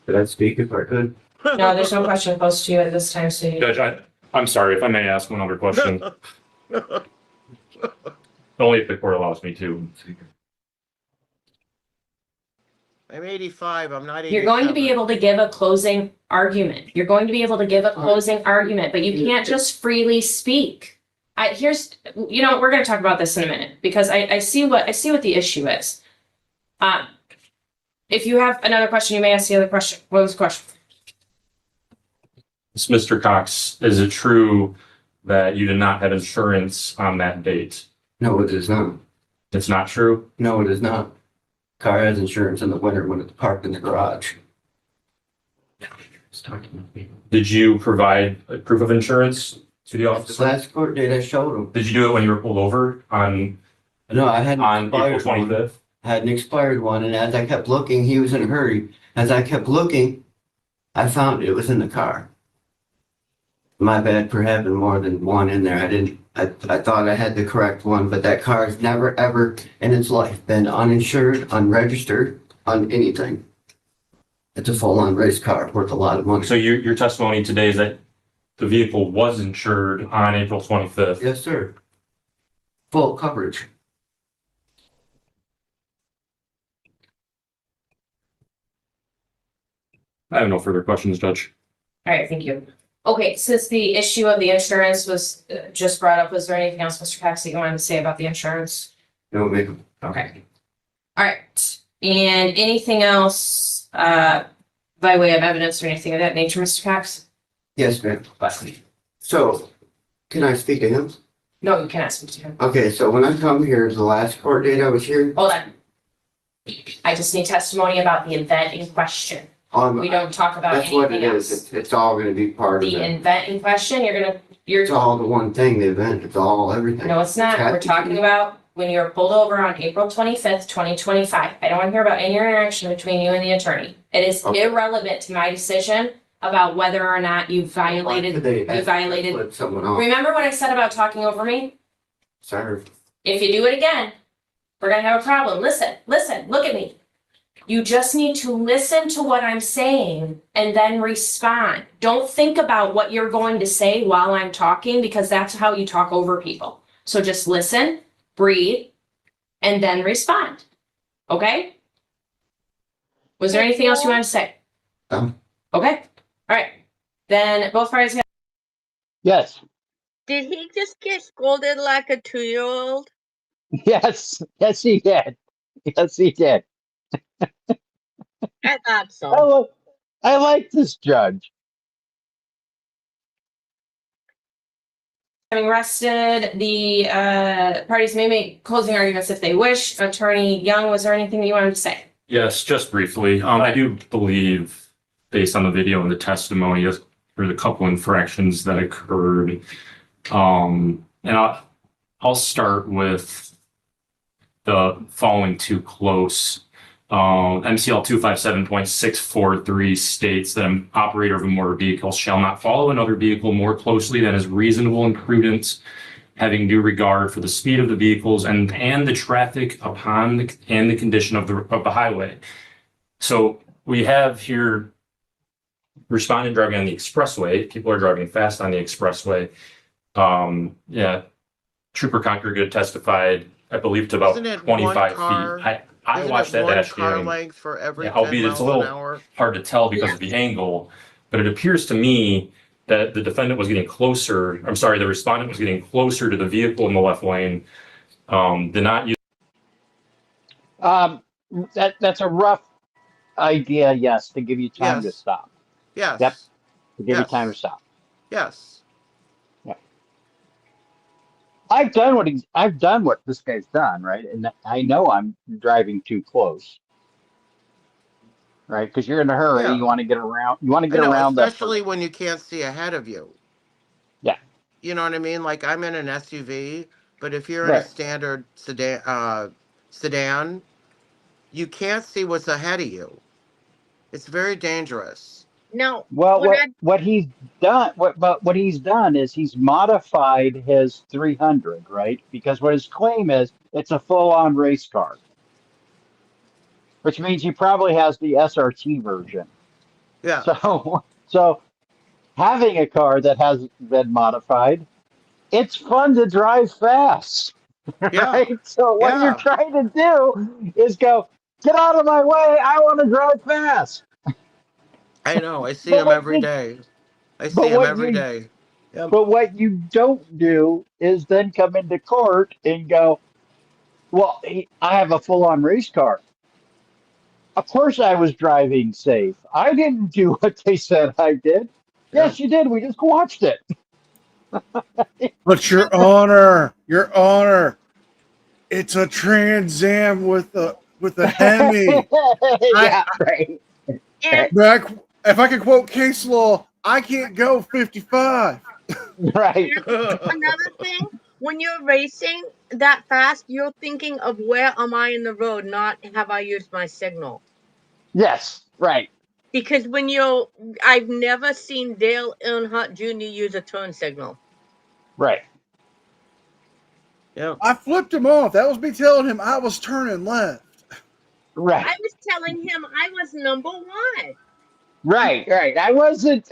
Did I speak if I could? No, there's no question posed to you at this time, so you. Judge, I'm sorry if I may ask one other question. Only if the court allows me to. I'm 85. I'm not 87. You're going to be able to give a closing argument. You're going to be able to give a closing argument, but you can't just freely speak. We're going to talk about this in a minute because I see what the issue is. If you have another question, you may ask the other question. What was the question? Mr. Cox, is it true that you did not have insurance on that date? No, it is not. It's not true? No, it is not. Car has insurance in the winter when it's parked in the garage. Did you provide a proof of insurance to the The officer? last court date I showed him. Did you do it when you were pulled over on No, I had an April expired one. 25th? I had an expired one, and as I kept looking, he was in a hurry. As I kept looking, I found it was in the car. My bad for having more than one in there. I thought I had the correct one, but that car has never ever in its life been uninsured, unregistered, on anything. It's a full-on race car worth a lot of money. So your testimony today is that the vehicle was insured on April 25th? Yes, sir. Full coverage. I have no further questions, Judge. All right, thank you. Okay, since the issue of the insurance was just brought up, was there anything else, Mr. Cox, that you wanted to say about the insurance? Don't make them. Okay. All right, and anything else by way of evidence or anything of that nature, Mr. Cox? Yes, ma'am. So, can I speak to him? No, you cannot speak to him. Okay, so when I come here, the last court date I was here, Hold on. I just need testimony about the event in question. We don't talk about that's what it anything is. else. It's all gonna be part of The it. event in question, you're It's all the one thing, the event. It's all everything. no, it's not. We're talking about when you were pulled over on April 25th, 2025. I don't want to hear about any interaction between you and the attorney. It is Okay. irrelevant to my decision about whether or not you violated. Flip someone off. Remember what I said about talking over me? Sorry. If you do it again, we're gonna have a problem. Listen, look at me. You just need to listen to what I'm saying and then respond. Don't think about what you're going to say while I'm talking because that's how you talk over people. So just listen, breathe, and then respond. Okay? Was there anything else you want to say? No. Okay. All right. Then both parties have. Yes. Did he just get scolded like a 2-year-old? Yes. Yes, he did. Yes, he did. I thought so. I like this judge. Having rested, the parties may make closing arguments if they wish. Attorney Young, was there anything you wanted to say? Yes, just briefly. I do believe, based on the video and the testimony, there's a couple infractions that occurred. And I'll start with the following too close. MCL 257.643 states that an operator of a motor vehicle shall not follow another vehicle more closely than is reasonable and prudent, having due regard for the speed of the vehicles and the traffic and the condition of the highway. So we have here respondent driving on the expressway. People are driving fast on the expressway. Trooper Conker testified, I believe, to about Isn't it 25 one feet. car? I watched that dash car cam. length for every 10 Albeit it's miles a little an hour. hard to tell because of the angle, but it appears to me that the defendant was getting closer. I'm sorry, the respondent was getting closer to the vehicle in the left lane. Did not use. That's a rough idea, yes, to give you time to Yes. stop. Yes. Yep. To give you Yes. time to stop. Yes. I've done what this guy's done, right? And I know I'm driving too close. right? Because you're in a hurry. Yeah. You want to get around. You want to I get know, around that. especially when you can't see ahead of you. Yeah. You know what I mean? Like I'm in an SUV, but if you're in a Right. standard sedan, you can't see what's ahead of you. It's very dangerous. Now, Well, when what he's done, what he's done is he's modified his 300, right? Because what his claim is, it's a full-on race car, which means he probably has the SRT version. Yeah. So having a car that has been modified, it's fun to drive fast, Yeah. right? So what Yeah. you're trying to do is go, get out of my way. I want to drive fast. I know. I see But him what every you- day. I but see him what every you- day. Yep. But what you don't do is then come into court and go, well, I have a full-on race car. Of course I was driving safe. I didn't do what they said I did. Yes, you did. We just watched it. But Your Honor, it's a Trans Am with a Hemi. Yeah, right. and If I could quote case law, I can't go 55. Right. another thing, when you're racing that fast, you're thinking of where am I in the road, not have I used my signal. Yes, right. Because I've never seen Dale Earnhardt Jr. use a turn signal. Right. Yep. I flipped him off. That was me telling him I was turning left. Right. I was telling him I was number one. Right. I wasn't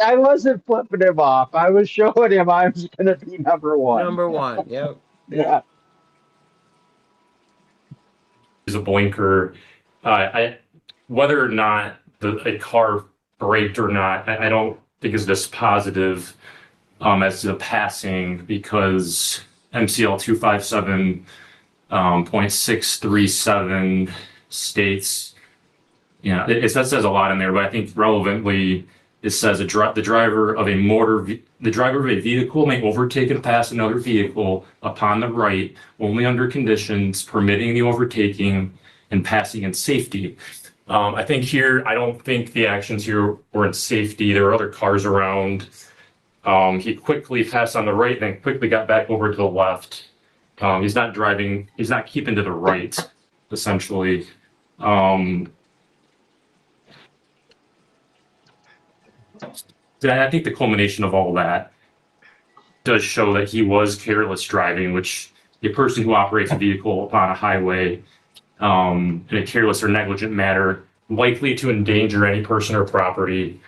flipping him off. I was showing him I was gonna be number one. Number one. Yep. Yeah. Is a blinker. Whether or not a car braked or not, I don't think is this positive as to passing, because MCL 257.637 states, that says a lot in there, but I think relevantly it says the driver of a vehicle may overtake and pass another vehicle upon the right only under conditions permitting the overtaking and passing in safety. I think here, I don't think the actions here were in safety. There were other cars around. He quickly passed on the right, then quickly got back over to the left. He's not keeping to the right, essentially. I think the culmination of all that does show that he was careless driving, which a person who operates a vehicle upon a highway in a careless or negligent manner, likely to endanger any person or property,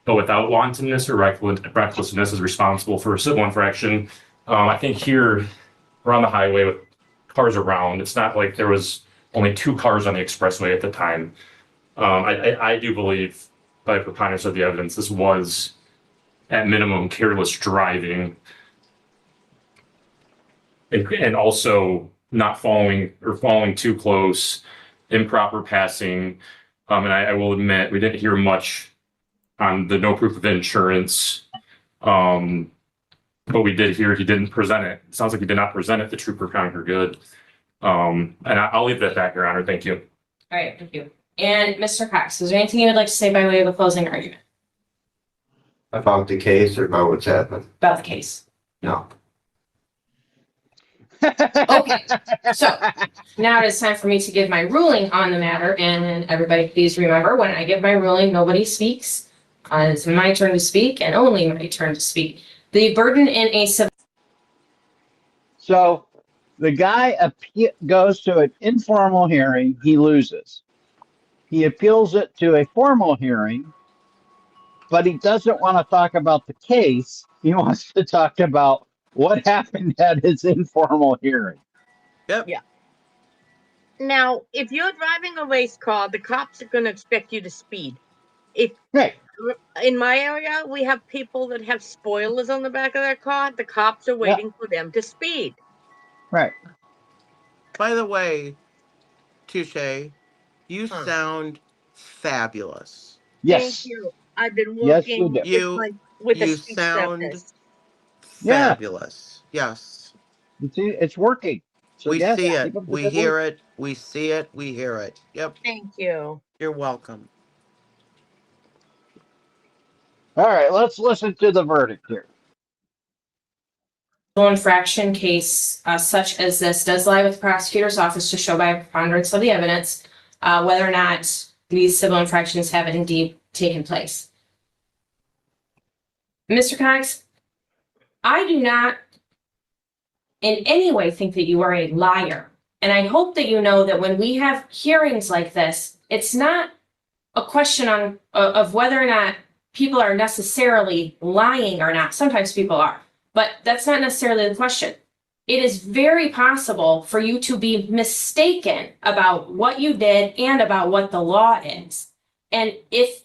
but without wantonness or recklessness, is responsible for a civil infraction. I think here we're on the highway with cars around. It's not like there was only 2 cars on the expressway at the time. I do believe, by preponderance of the evidence, this was at minimum careless driving, and also not following too close, improper passing. And I will admit, we didn't hear much on the no proof of insurance. But we did hear he didn't present it. It sounds like he did not present it to Trooper Conquer Good. And I'll leave that at that, Your Honor. Thank you. All right, thank you. And Mr. Cox, is there anything you would like to say by way of a closing argument About the case or about what's happened? about the case? No. Okay, so now it is time for me to give my ruling on the matter, and everybody please remember, when I give my ruling, nobody speaks. It's my turn to speak and only my turn to speak. The burden in a civil. So the guy goes to an informal hearing, he loses. He appeals it to a formal hearing, but he doesn't want to talk about the case. He wants to talk about what happened at his informal hearing. Yep. Yeah. Now, if you're driving a race car, the cops are going to expect you to speed. Right. In my area, we have people that have spoilers on the back of their car. The cops are waiting for them to speed. Right. By the way, Touche, you sound fabulous. Yes. Thank you. I've been Yes, you working do. with a You speech sound therapist. Yeah. fabulous. Yes. It's working. So We yes, see keep it. up the We good hear work. it. We see it. We hear it. Yep. Thank you. You're welcome. All right, let's listen to the verdict here. Civil infraction case such as this does lie with the prosecutor's office to show by a preponderance of the evidence whether or not these civil infractions have indeed taken place. Mr. Cox, I do not in any way think that you are a liar. And I hope that you know that when we have hearings like this, it's not a question of whether or not people are necessarily lying or not. Sometimes people are, but that's not necessarily the question. It is very possible for you to be mistaken about what you did and about what the law is. And if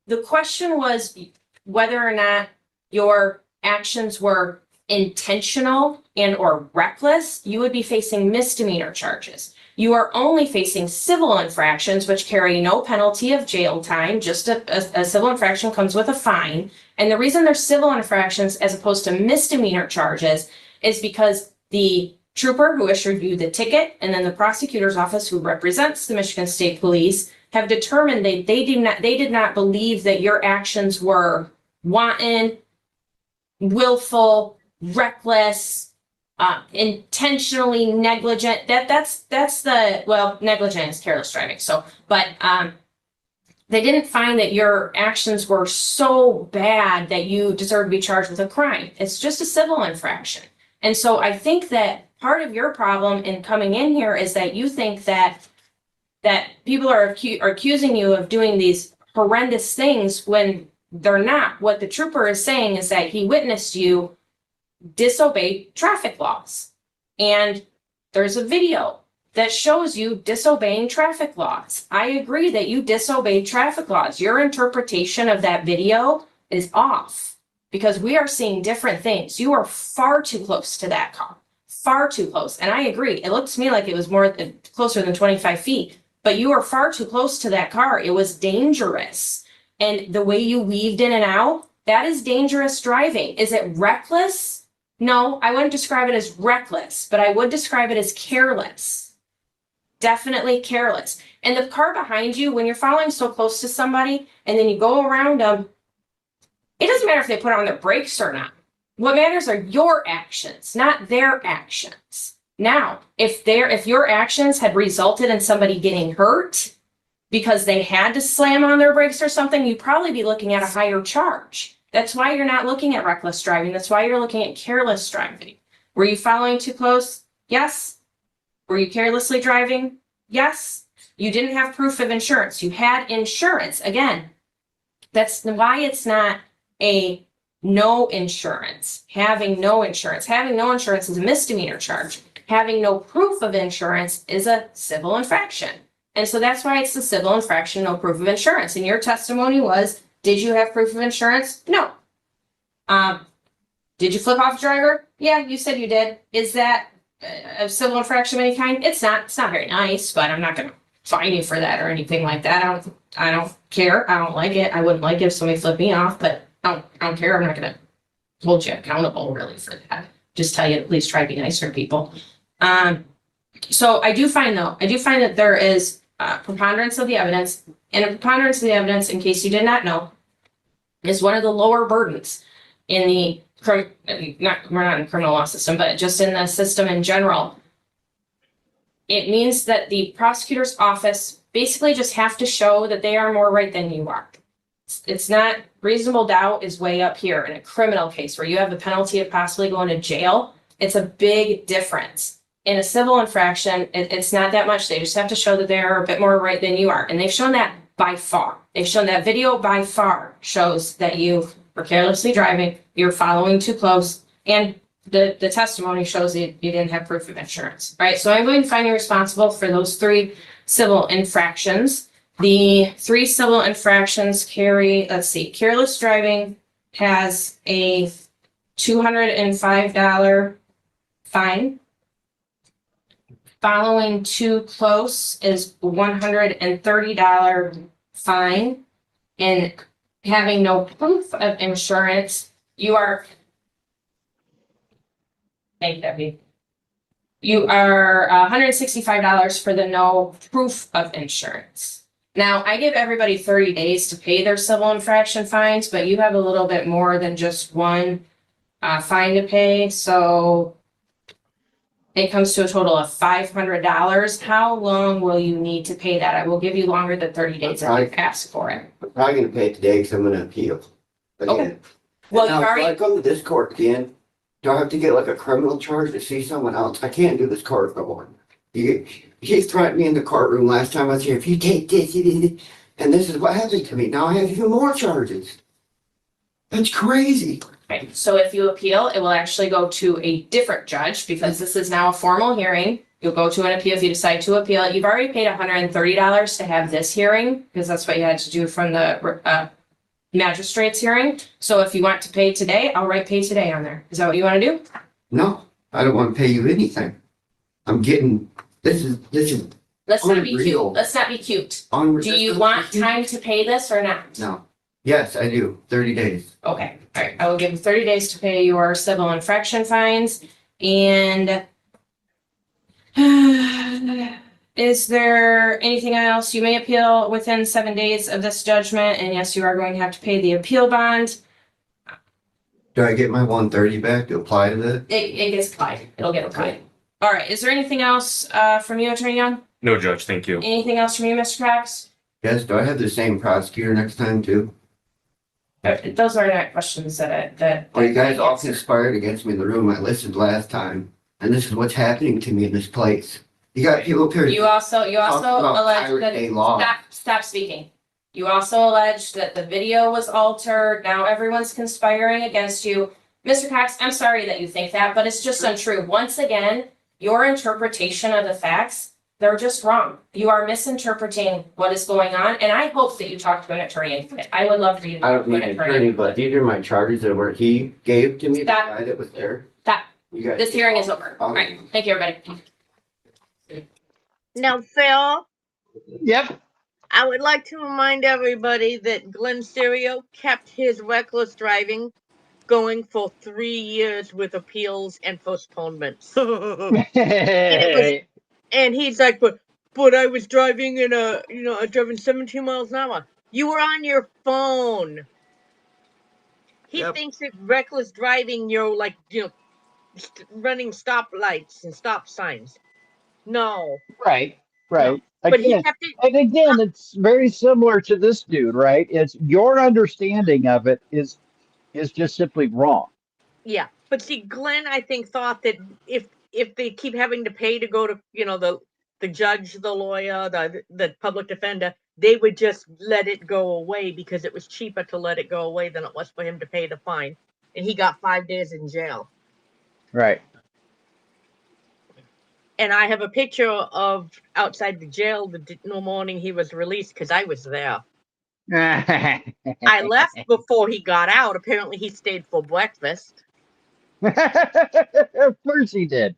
the question was whether or not your actions were intentional and or reckless, you would be facing misdemeanor charges. You are only facing civil infractions, which carry no penalty of jail time. Just a civil infraction comes with a fine. And the reason they're civil infractions as opposed to misdemeanor charges is because the trooper who issued you the ticket and then the prosecutor's office who represents the Michigan State Police have determined they did not believe that your actions were wanton, willful, reckless, intentionally negligent. That's the, well, negligent is careless driving. So, but they didn't find that your actions were so bad that you deserve to be charged with a crime. It's just a civil infraction. And so I think that part of your problem in coming in here is that you think that people are accusing you of doing these horrendous things when they're not. What the trooper is saying is that he witnessed you disobey traffic laws. And there's a video that shows you disobeying traffic laws. I agree that you disobeyed traffic laws. Your interpretation of that video is off because we are seeing different things. You are far too close to that car, far too close. And I agree. It looked to me like it was closer than 25 feet, but you are far too close to that car. It was dangerous. And the way you weaved in and out, that is dangerous driving. Is it reckless? No, I wouldn't describe it as reckless, but I would describe it as careless. Definitely careless. And the car behind you, when you're following so close to somebody and then you go around them, it doesn't matter if they put on their brakes or not. What matters are your actions, not their actions. Now, if your actions had resulted in somebody getting hurt because they had to slam on their brakes or something, you'd probably be looking at a higher charge. That's why you're not looking at reckless driving. That's why you're looking at careless driving. Were you following too close? Yes. Were you carelessly driving? Yes. You didn't have proof of insurance. You had insurance. Again, that's why it's not a no insurance. Having no insurance. Having no insurance is a misdemeanor charge. Having no proof of insurance is a civil infraction. And so that's why it's the civil infraction, no proof of insurance. And your testimony was, did you have proof of insurance? No. Did you flip off a driver? Yeah, you said you did. Is that a civil infraction of any kind? It's not. It's not very nice, but I'm not going to fine you for that or anything like that. I don't care. I don't like it. I wouldn't like it if somebody flipped me off, but I don't care. I'm not going to hold you accountable really for that. Just tell you at least try to be nicer to people. So I do find that there is preponderance of the evidence, and a preponderance of the evidence, in case you did not know, is one of the lower burdens in the we're not in the criminal law system, but just in the system in general. It means that the prosecutor's office basically just have to show that they are more right than you are. It's not, reasonable doubt is way up here in a criminal case where you have the penalty of possibly going to jail. It's a big difference. In a civil infraction, it's not that much. They just have to show that they are a bit more right than you are. And they've shown that by far. They've shown that video by far shows that you were carelessly driving, you're following too close, and the testimony shows that you didn't have proof of insurance, right? So I'm going to find you responsible for those 3 civil infractions. The 3 civil infractions carry, let's see, careless driving has a $205 fine. Following too close is $130 fine. And having no proof of insurance, you are, thank Debbie. You are $165 for the no proof of insurance. Now, I give everybody 30 days to pay their civil infraction fines, but you have a little bit more than just one fine to pay, so it comes to a total of $500. How long will you need to pay that? I will give you longer than 30 days if you ask for it. I'm probably gonna pay it today because I'm gonna appeal. Again. Well, Now, you've if already, I go to this court again, do I have to get like a criminal charge to see someone else? I can't do this court no more. He threatened me in the courtroom last time I was here, if you take this, and this is what happened to me. Now I have even more charges. That's crazy. right, so if you appeal, it will actually go to a different judge because this is now a formal hearing. You'll go to an appeal if you decide to appeal it. You've already paid $130 to have this hearing because that's what you had to do from the magistrate's hearing. So if you want to pay today, I'll write pay today on there. Is that what you want to do? No, I don't want to pay you anything. I'm getting, this is Let's not be cute. Unreal. Let's not be cute. unreal. Do you want time to pay this or not? No. Yes, I do. 30 days. Okay, all right. I will give you 30 days to pay your civil infraction fines. And is there anything else? You may appeal within 7 days of this judgment. And yes, you are going to have to pay the appeal bond. Do I get my 130 back to apply to that? It gets applied. It'll get applied. All right. Is there anything else from you, Attorney Young? No, Judge, thank you. Anything else from you, Mr. Cox? Yes, do I have the same prosecutor next time too? Those are not questions that. Well, you guys all conspired against me in the room I listened last time, and this is what's happening to me in this place. You got people up here. You also Talk about alleged Pirate Day law. stop speaking. You also alleged that the video was altered. Now everyone's conspiring against you. Mr. Cox, I'm sorry that you think that, but it's just untrue. Once again, your interpretation of the facts, they're just wrong. You are misinterpreting what is going on, and I hope that you talk to an attorney. I would love for you to I talk don't to need an an attorney. attorney, but these are my charges that were he gave to me, the Stop. guy that was there. Stop. You guys. This hearing is over. All right. Thank you, everybody. Now, Phil, Yep. I would like to remind everybody that Glenn Serio kept his reckless driving going for 3 years with appeals and postponements. And he's like, but I was driving in I was driving 17 miles an hour. You were on your phone. He Yep. thinks that reckless driving, you're like, running stoplights and stop signs. No. Right. But he Again, kept it. and again, it's very similar to this dude, right? It's your understanding of it is just simply wrong. Yeah. But see, Glenn, I think, thought that if they keep having to pay to go to, the judge, the lawyer, the public defender, they would just let it go away because it was cheaper to let it go away than it was for him to pay the fine. And he got 5 days in jail. Right. And I have a picture of outside the jail the morning he was released because I was there. I left before he got out. Apparently he stayed for breakfast. Of course he did.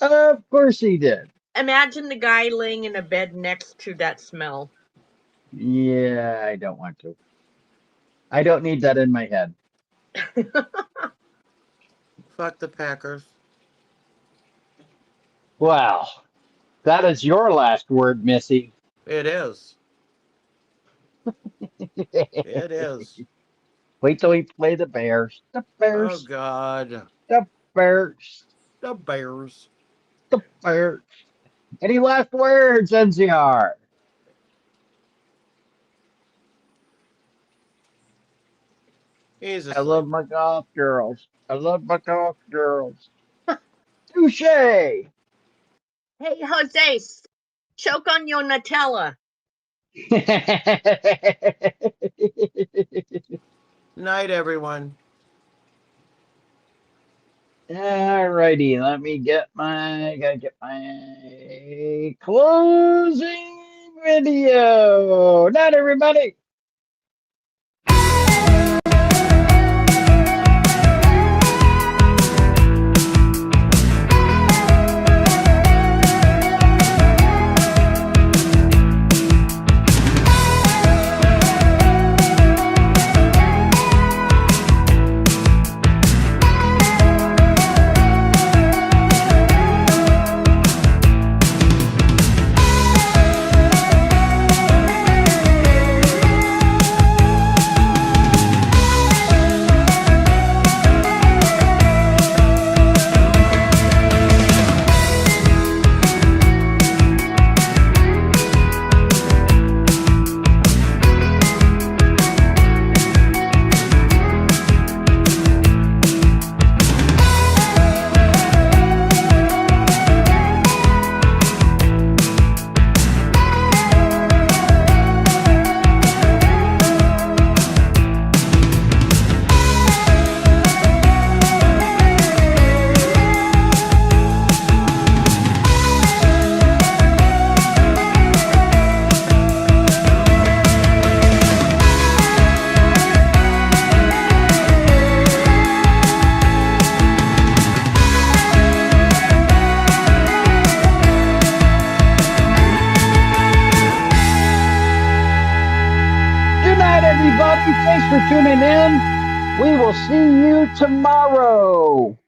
Of course he did. Imagine the guy laying in a bed next to that smell. Yeah, I don't want to. I don't need that in my head. Fuck the Packers. Wow. That is your last word, Missy. It is. It is. Wait till we play the Bears. The Oh Bears. God. The Bears. The Bears. The Bears. Any last words, NCR? He's I love my golf girls. I love my golf girls. Touche. Hey, Jose, choke on your Nutella. Night, everyone. Alrighty, let me gotta get my closing video. Night, everybody. everybody. Thanks for tuning in. We will see you tomorrow.